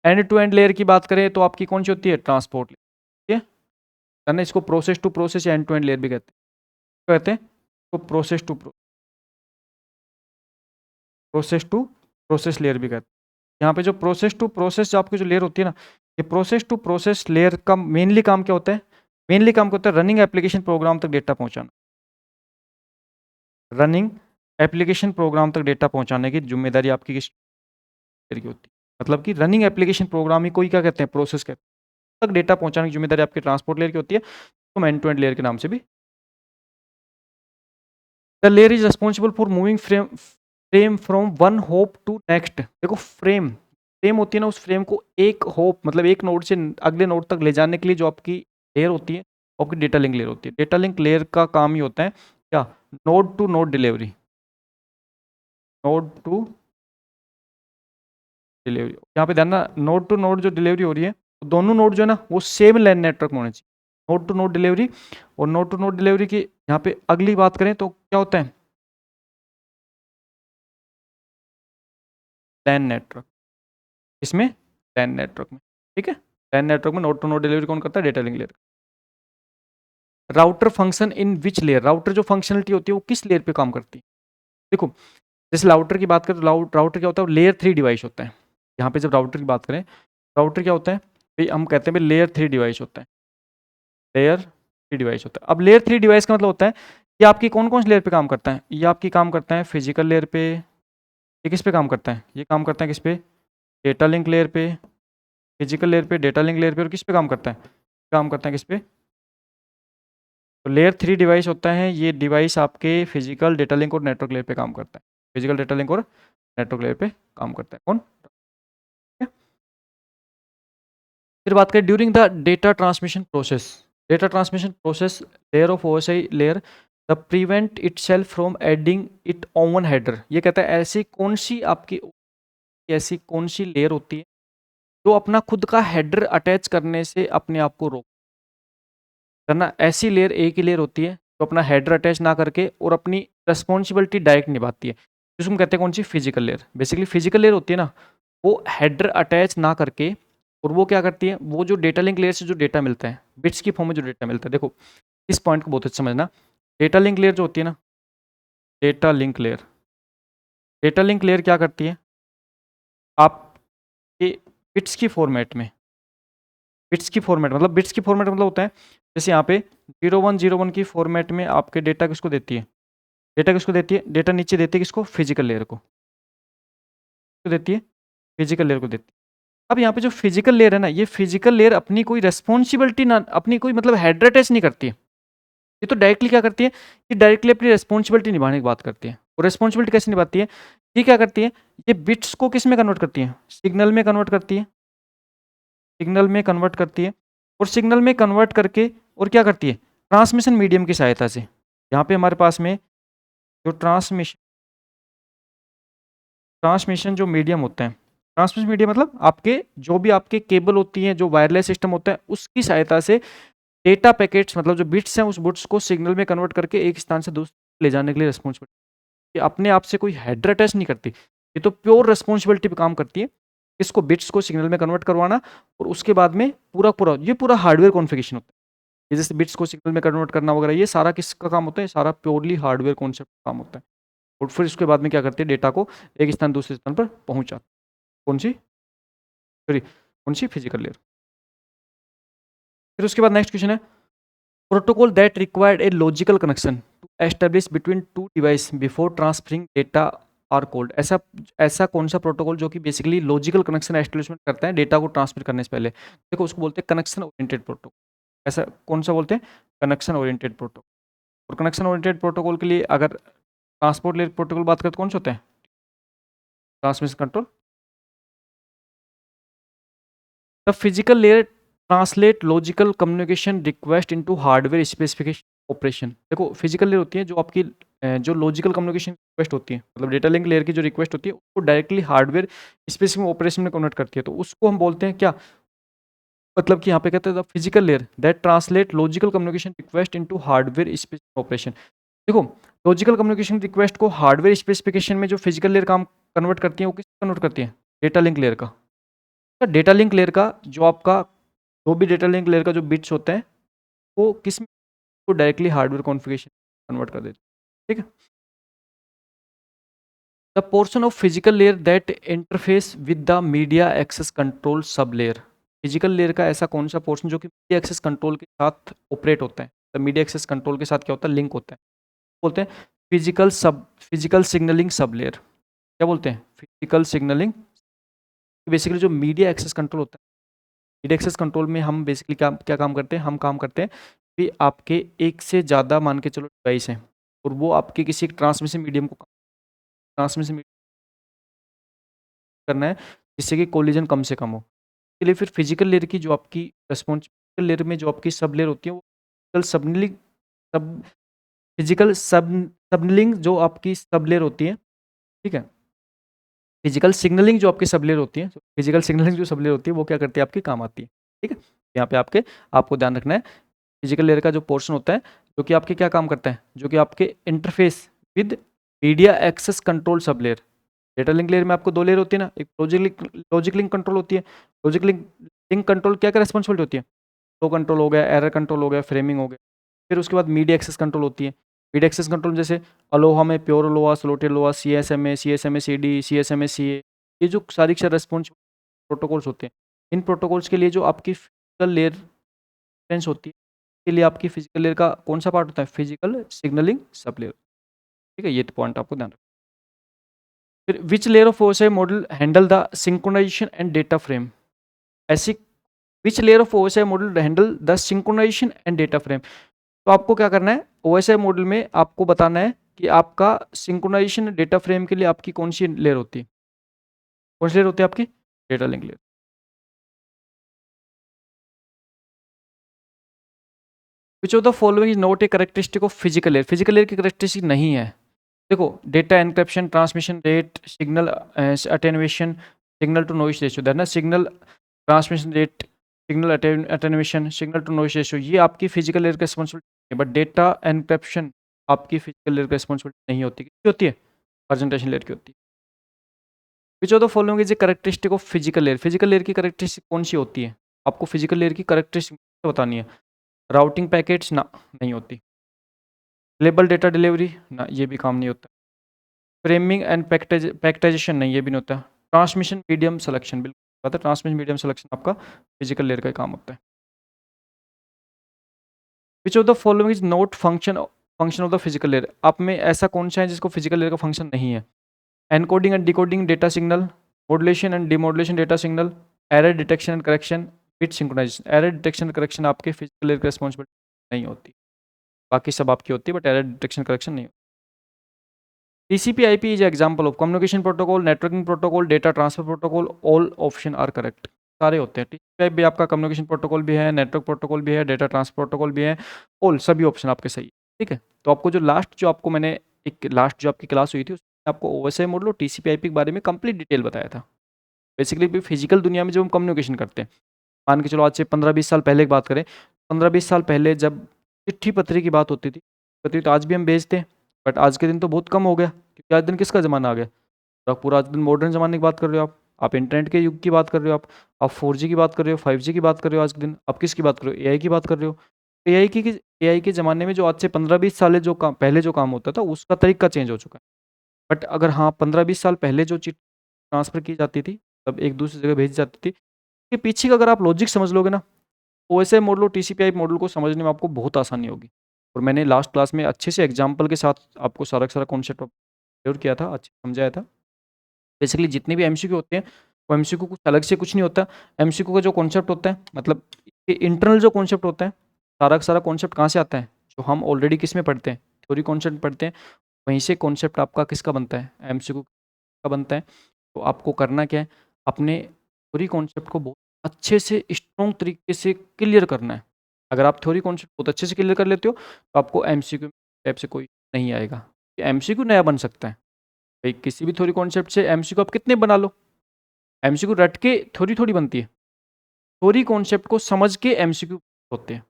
एंड टू एंड लेयर की बात करें तो आपकी कौन सी होती है, ट्रांसपोर्ट लेयर। ठीक है ना, इसको प्रोसेस टू प्रोसेस या एंड टू एंड लेयर भी कहते हैं, तो प्रोसेस टू प्रोसेस लेयर भी कहते हैं। यहाँ पे जो प्रोसेस टू प्रोसेस जो आपकी जो लेयर होती है ना, ये प्रोसेस टू प्रोसेस लेयर का मेनली काम क्या होता है, रनिंग एप्लीकेशन प्रोग्राम तक डेटा पहुंचाना। रनिंग एप्लीकेशन प्रोग्राम तक डेटा पहुंचाने की जिम्मेदारी आपकी किस लेयर की होती है, मतलब कि रनिंग एप्लीकेशन प्रोग्राम ही कोई क्या कहते हैं, प्रोसेस कहते हैं, तक डेटा पहुंचाने की जिम्मेदारी आपके ट्रांसपोर्ट लेयर की होती है, तो एंड टू एंड लेयर के नाम से भी। The layer is responsible for moving frame from one hop to next. देखो फ्रेम होती है ना, उस फ्रेम को एक होप मतलब एक नोड से अगले नोड तक ले जाने के लिए जो आपकी लेयर होती है, आपकी डेटा लिंक लेयर होती है। डेटा लिंक लेयर का काम ही होता है क्या, नोड टू नोड डिलीवरी, यहाँ पे ध्यान, नोड टू नोड जो डिलीवरी हो रही है, तो दोनों नोड जो है ना वो सेम लैन नेटवर्क में होने चाहिए, नोड टू नोड डिलीवरी। और नोड टू नोड डिलीवरी की यहाँ पे अगली बात करें तो क्या होता है, लैन नेटवर्क, इसमें लैन नेटवर्क में। ठीक है, लैन नेटवर्क में नोड टू नोड डिलीवरी कौन करता है, data link layer. Router function in which layer, router जो फंक्शनलिटी होती है वो किस लेयर पे काम करती है। देखो जैसे राउटर की बात करें तो राउटर क्या होता है, लेयर 3 डिवाइस होता है। यहाँ पे जब राउटर की बात करें, राउटर क्या होता है भाई, हम कहते हैं लेयर 3 डिवाइस होता है, लेयर 3 डिवाइस होता है। अब लेयर 3 डिवाइस का मतलब होता है ये आपकी कौन कौन सी लेयर पे काम करता है, ये आपकी काम करता है फिजिकल लेयर पे, ये किस पे काम करता है, ये काम करता है किस पे, डेटा लिंक लेयर पे, फिजिकल लेयर पे, डेटा लिंक लेयर पे, और किस पे काम करता है, किस पे, तो लेयर 3 डिवाइस होता है, ये डिवाइस आपके फिजिकल डेटा लिंक और नेटवर्क लेयर पे काम करता है, फिजिकल डेटा लिंक और नेटवर्क लेयर पे काम करता है कौन। फिर बात करें during the data transmission process layer of OSI layer the prevent it self from adding it oven header. ये कहता है ऐसी कौन सी लेयर होती है जो अपना खुद का हेडर अटैच करने से अपने आप को रोक करना। ऐसी लेयर एक ही लेयर होती है तो अपना हेडर अटैच ना करके और अपनी रिस्पॉन्सिबिलिटी डायरेक्ट निभाती है, जिसको हम कहते हैं कौन सी, physical layer. Basically physical layer होती है ना, वो हेडर अटैच ना करके, और वो क्या करती है, वो जो डेटा लिंक लेयर से जो डेटा मिलता है, बिट्स की फॉर्म में जो डेटा मिलता है, देखो इस पॉइंट को बहुत अच्छा समझना। डेटा लिंक लेयर जो होती है ना, data link layer, data link layer क्या करती है, आपके बिट्स की फॉर्मेट में, बिट्स की फॉर्मेट मतलब, बिट्स की फॉर्मेट मतलब होता है, जैसे यहाँ पे 0101 की फॉर्मेट में आपके डेटा किसको देती है, डेटा किसको देती है, डेटा नीचे देती है किसको, फिजिकल लेयर को, किसको देती है, फिजिकल लेयर को देती है। अब यहाँ पे जो फिजिकल लेयर है ना, ये फिजिकल लेयर अपनी कोई रेस्पॉन्सिबिलिटी ना, अपनी कोई मतलब हेडर अटैच नहीं करती है, ये तो डायरेक्टली क्या करती है, ये डायरेक्टली अपनी रेस्पॉन्सिबिलिटी निभाने की बात करती है। और रेस्पॉन्सिबिलिटी कैसे निभाती है, ये क्या करती है, ये बिट्स को किस में कन्वर्ट करती है, सिग्नल में कन्वर्ट करती है, सिग्नल में कन्वर्ट करती है, और सिग्नल में कन्वर्ट करके और क्या करती है, ट्रांसमिशन मीडियम की सहायता से, यहाँ पे हमारे पास में जो ट्रांसमिशन ट्रांसमिशन जो मीडियम होता है, ट्रांसमिशन मीडियम मतलब आपके जो भी आपके केबल होती हैं, जो वायरलेस सिस्टम होता है, उसकी सहायता से डेटा पैकेट्स मतलब जो बिट्स हैं, उस बिट्स को सिग्नल में कन्वर्ट करके एक स्थान से दूसरे ले जाने के लिए रिस्पॉन्सिबिलिटी, ये अपने आप से कोई हेडर अटैच नहीं करती, ये तो प्योर रिस्पॉन्सिबिलिटी पे काम करती है, इसको बिट्स को सिग्नल में कन्वर्ट करवाना, और उसके बाद में पूरा पूरा ये पूरा हार्डवेयर कॉन्फ़िगरेशन होता है, ये जैसे बिट्स को सिग्नल में कन्वर्ट करना वगैरह, ये सारा किसका काम होता है, सारा प्योरली हार्डवेयर कॉन्सेप्ट का काम होता है। और फिर उसके बाद में क्या करते हैं, डेटा को एक स्थान दूसरे स्थान पर पहुंचा, कौन सी, सॉरी कौन सी, फिजिकल लेयर। फिर उसके बाद नेक्स्ट क्वेश्चन है, protocol that required a logical connection to establish between two device before transferring data are called. ऐसा ऐसा कौन सा प्रोटोकॉल जो कि बेसिकली लॉजिकल कनेक्शन एस्टेब्लिशमेंट करता है डेटा को ट्रांसफर करने से पहले, देखो उसको बोलते हैं कनेक्शन ओरिएंटेड प्रोटोकॉल। ऐसा कौन सा बोलते हैं, कनेक्शन ओरिएंटेड प्रोटोकॉल। और कनेक्शन ओरिएंटेड प्रोटोकॉल के लिए अगर ट्रांसपोर्ट लेयर प्रोटोकॉल बात करते कौन से होते हैं, transmission control. The physical layer translate logical communication request into hardware specification operation. देखो फिजिकल लेयर होती है जो आपकी जो लॉजिकल कम्युनिकेशन रिक्वेस्ट होती है, मतलब डेटा लिंक लेयर की जो रिक्वेस्ट होती है, उसको डायरेक्टली हार्डवेयर स्पेसिफिक ऑपरेशन में कन्वर्ट करती है, तो उसको हम बोलते हैं क्या, मतलब कि यहाँ पे कहते हैं the physical layer that translate logical communication request into hardware specific operation. देखो लॉजिकल कम्युनिकेशन रिक्वेस्ट को हार्डवेयर स्पेसिफिकेशन में जो फिजिकल लेयर काम कन्वर्ट करती है, वो किस कन्वर्ट करती है, डेटा लिंक लेयर का। डेटा लिंक लेयर का जो आपका, जो भी डेटा लिंक लेयर का जो बिट्स होते हैं, वो किस में, को डायरेक्टली हार्डवेयर कॉन्फ़िगरेशन कन्वर्ट कर देते हैं, ठीक है। The portion of physical layer that interface with the media access control sub layer. Physical layer का ऐसा कौन सा पोर्शन जो कि मीडिया एक्सेस कंट्रोल के साथ ऑपरेट होता है, तो मीडिया एक्सेस कंट्रोल के साथ क्या होता है, लिंक होता है, बोलते हैं फिजिकल सिग्नलिंग सब लेयर। क्या बोलते हैं, फिजिकल सिग्नलिंग। बेसिकली जो मीडिया एक्सेस कंट्रोल होता है, मीडिया एक्सेस कंट्रोल में हम बेसिकली क्या क्या काम करते हैं, हम काम करते हैं कि आपके एक से ज़्यादा मान के चलो डिवाइस हैं, और वो आपके किसी ट्रांसमिशन मीडियम को ट्रांसमिशन करना है, जिससे कि कोलिजन कम से कम हो। इसके लिए फिर फिजिकल लेयर की जो आपकी रिस्पॉन्सिबल लेयर में जो आपकी सब लेयर होती है, वो सब फिजिकल सबलिंग जो आपकी सब लेयर होती है, ठीक है। फिजिकल सिग्नलिंग जो आपकी सब लेयर होती है, फिजिकल सिग्नलिंग जो सब लेयर होती है, वो क्या करती है, आपकी काम आती है, ठीक है। यहाँ पे आपको ध्यान रखना है, फिजिकल लेयर का जो पोर्शन होता है, जो कि आपके क्या काम करता है, जो कि आपके interface with media access control sub layer. Data link layer में आपको दो लेयर होती है ना, एक लॉजिक लिंक कंट्रोल होती है। लॉजिक लिंक कंट्रोल क्या क्या रिस्पॉन्सिबिलिटी होती है, फ्लो कंट्रोल हो गया, एरर कंट्रोल हो गया, फ्रेमिंग हो गया। फिर उसके बाद मीडिया एक्सेस कंट्रोल होती है। मीडिया एक्सेस कंट्रोल जैसे अलोहा में pure Aloha, slotted Aloha, CSMA CD, CSMA CA, ये जो सारी के सारे रेस्पॉन्स प्रोटोकॉल्स होते हैं, इन प्रोटोकॉल्स के लिए जो आपकी फिजिकल लेयर रेफरेंस होती है, के लिए आपकी फिजिकल लेयर का कौन सा पार्ट होता है, फिजिकल सिग्नलिंग सब लेयर, ठीक है। ये पॉइंट आपको ध्यान रखना। फिर which layer of OSI model handle the synchronization and data frame. ऐसी which layer of OSI model handle the synchronization and data frame. तो आपको क्या करना है, OSI मॉडल में आपको बताना है कि आपका सिंक्रोनाइजेशन डेटा फ्रेम के लिए आपकी कौन सी लेयर होती है, कौन सी लेयर होती है आपकी, data link layer. Which of the following is not a characteristic of physical layer. Physical layer की करेक्टरिस्टिक नहीं है। देखो data encryption, transmission rate, signal attenuation, signal to noise ratio, ना signal transmission rate, signal attenuation, signal to noise ratio, ये आपकी physical layer की responsibility है, but data encryption आपकी फिजिकल लेयर की रिस्पॉन्सिबिलिटी नहीं होती। किसकी होती है? प्रेजेंटेशन लेयर की होती है। Which of the following is a characteristic of physical layer? Physical layer की करेक्टरिस्टिक कौन सी होती है? आपको फिजिकल लेयर की करेक्टरिस्टिक बतानी है। राउटिंग पैकेट्स ना, नहीं होती। लेबल डेटा डिलीवरी ना, ये भी काम नहीं होता। फ्रेमिंग एंड पैकेटाइजेशन नहीं, ये भी नहीं होता। ट्रांसमिशन मीडियम सिलेक्शन, बिल्कुल पता है, ट्रांसमिशन मीडियम सिलेक्शन आपका फिजिकल लेयर का काम होता है। Which of the following is not function of the physical layer? आप में ऐसा कौन सा है जिसको फिजिकल लेयर का फंक्शन नहीं है? Encoding and decoding data signal, modulation and demodulation data signal, error detection and correction, bit synchronisation. Error detection and correction आपके फिजिकल लेयर की रिस्पॉन्सिबिलिटी नहीं होती, बाकी सब आपकी होती है, बट एरर डिटेक्शन करेक्शन नहीं। TCP/IP is an example of communication protocol, networking protocol, data transfer protocol. All option are correct. सारे होते हैं। TCP/IP भी आपका कम्युनिकेशन प्रोटोकॉल भी है, नेटवर्क प्रोटोकॉल भी है, डेटा ट्रांसफर प्रोटोकॉल भी है। ऑल सभी ऑप्शन आपके सही है। ठीक है, तो आपको जो आपको मैंने एक लास्ट जो आपकी क्लास हुई थी उसमें आपको OSI मॉडल और TCP/IP के बारे में कंप्लीट डिटेल बताया था। बेसिकली फिजिकल दुनिया में जब हम कम्युनिकेशन करते हैं, मान के चलो आज से 15-20 साल पहले की बात करें, 15-20 साल पहले जब चिट्ठी पत्री की बात होती थी, पत्री तो आज भी हम भेजते हैं, बट आज के दिन तो बहुत कम हो गया, क्योंकि आज दिन किसका ज़माना आ गया? तो पूरा आज दिन मॉडर्न ज़माने की बात कर रहे हो आप इंटरनेट के युग की बात कर रहे हो, आप 4G की बात कर रहे हो, 5G की बात कर रहे हो। आज के दिन आप किसकी बात कर रहे हो? AI की बात कर रहे हो। AI के ज़माने में जो आज से 15-20 साल जो काम पहले जो काम होता था उसका तरीका चेंज हो चुका है। बट अगर हाँ 15-20 साल पहले जो चिट्ठी ट्रांसफ़र की जाती थी, तब एक दूसरी जगह भेजी जाती थी, के पीछे का अगर आप लॉजिक समझ लोगे ना, OSI मॉडल और TCP/IP मॉडल को समझने में आपको बहुत आसानी होगी। और मैंने लास्ट क्लास में अच्छे से एग्जांपल के साथ आपको सारा का सारा कॉन्सेप्ट क्लियर किया था, अच्छे से समझाया था। बेसिकली जितने भी एमसीक्यू होते हैं, वो एमसीक्यू कुछ अलग से कुछ नहीं होता। एमसीक्यू का जो कॉन्सेप्ट होता है, मतलब इंटरनल जो कॉन्सेप्ट होता है, सारा का सारा कॉन्सेप्ट कहाँ से आता है? जो हम ऑलरेडी किस में पढ़ते हैं, थ्योरी कॉन्सेप्ट पढ़ते हैं, वहीं से कॉन्सेप्ट आपका किसका बनता है? एमसीक्यू का बनता है। तो आपको करना क्या है? अपने थ्योरी कॉन्सेप्ट को बहुत अच्छे से स्ट्रॉन्ग तरीके से क्लियर करना है। अगर आप थ्योरी कॉन्सेप्ट बहुत अच्छे से क्लियर कर लेते हो, तो आपको एमसीक्यू टाइप से कोई नहीं आएगा। एमसीक्यू नया बन सकता है भाई, किसी भी थ्योरी कॉन्सेप्ट से एमसीक्यू आप कितने बना लो, एमसीक्यू रट के थ्योरी थोड़ी बनती है। थ्योरी कॉन्सेप्ट को समझ के एमसीक्यू होते हैं।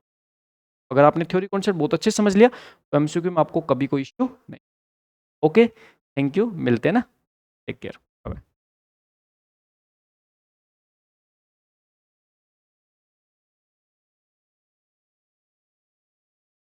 अगर आपने थ्योरी कॉन्सेप्ट बहुत अच्छे से समझ लिया, तो एमसीक्यू में आपको कभी कोई इश्यू नहीं। ओके, थैंक यू, मिलते हैं ना, टेक केयर।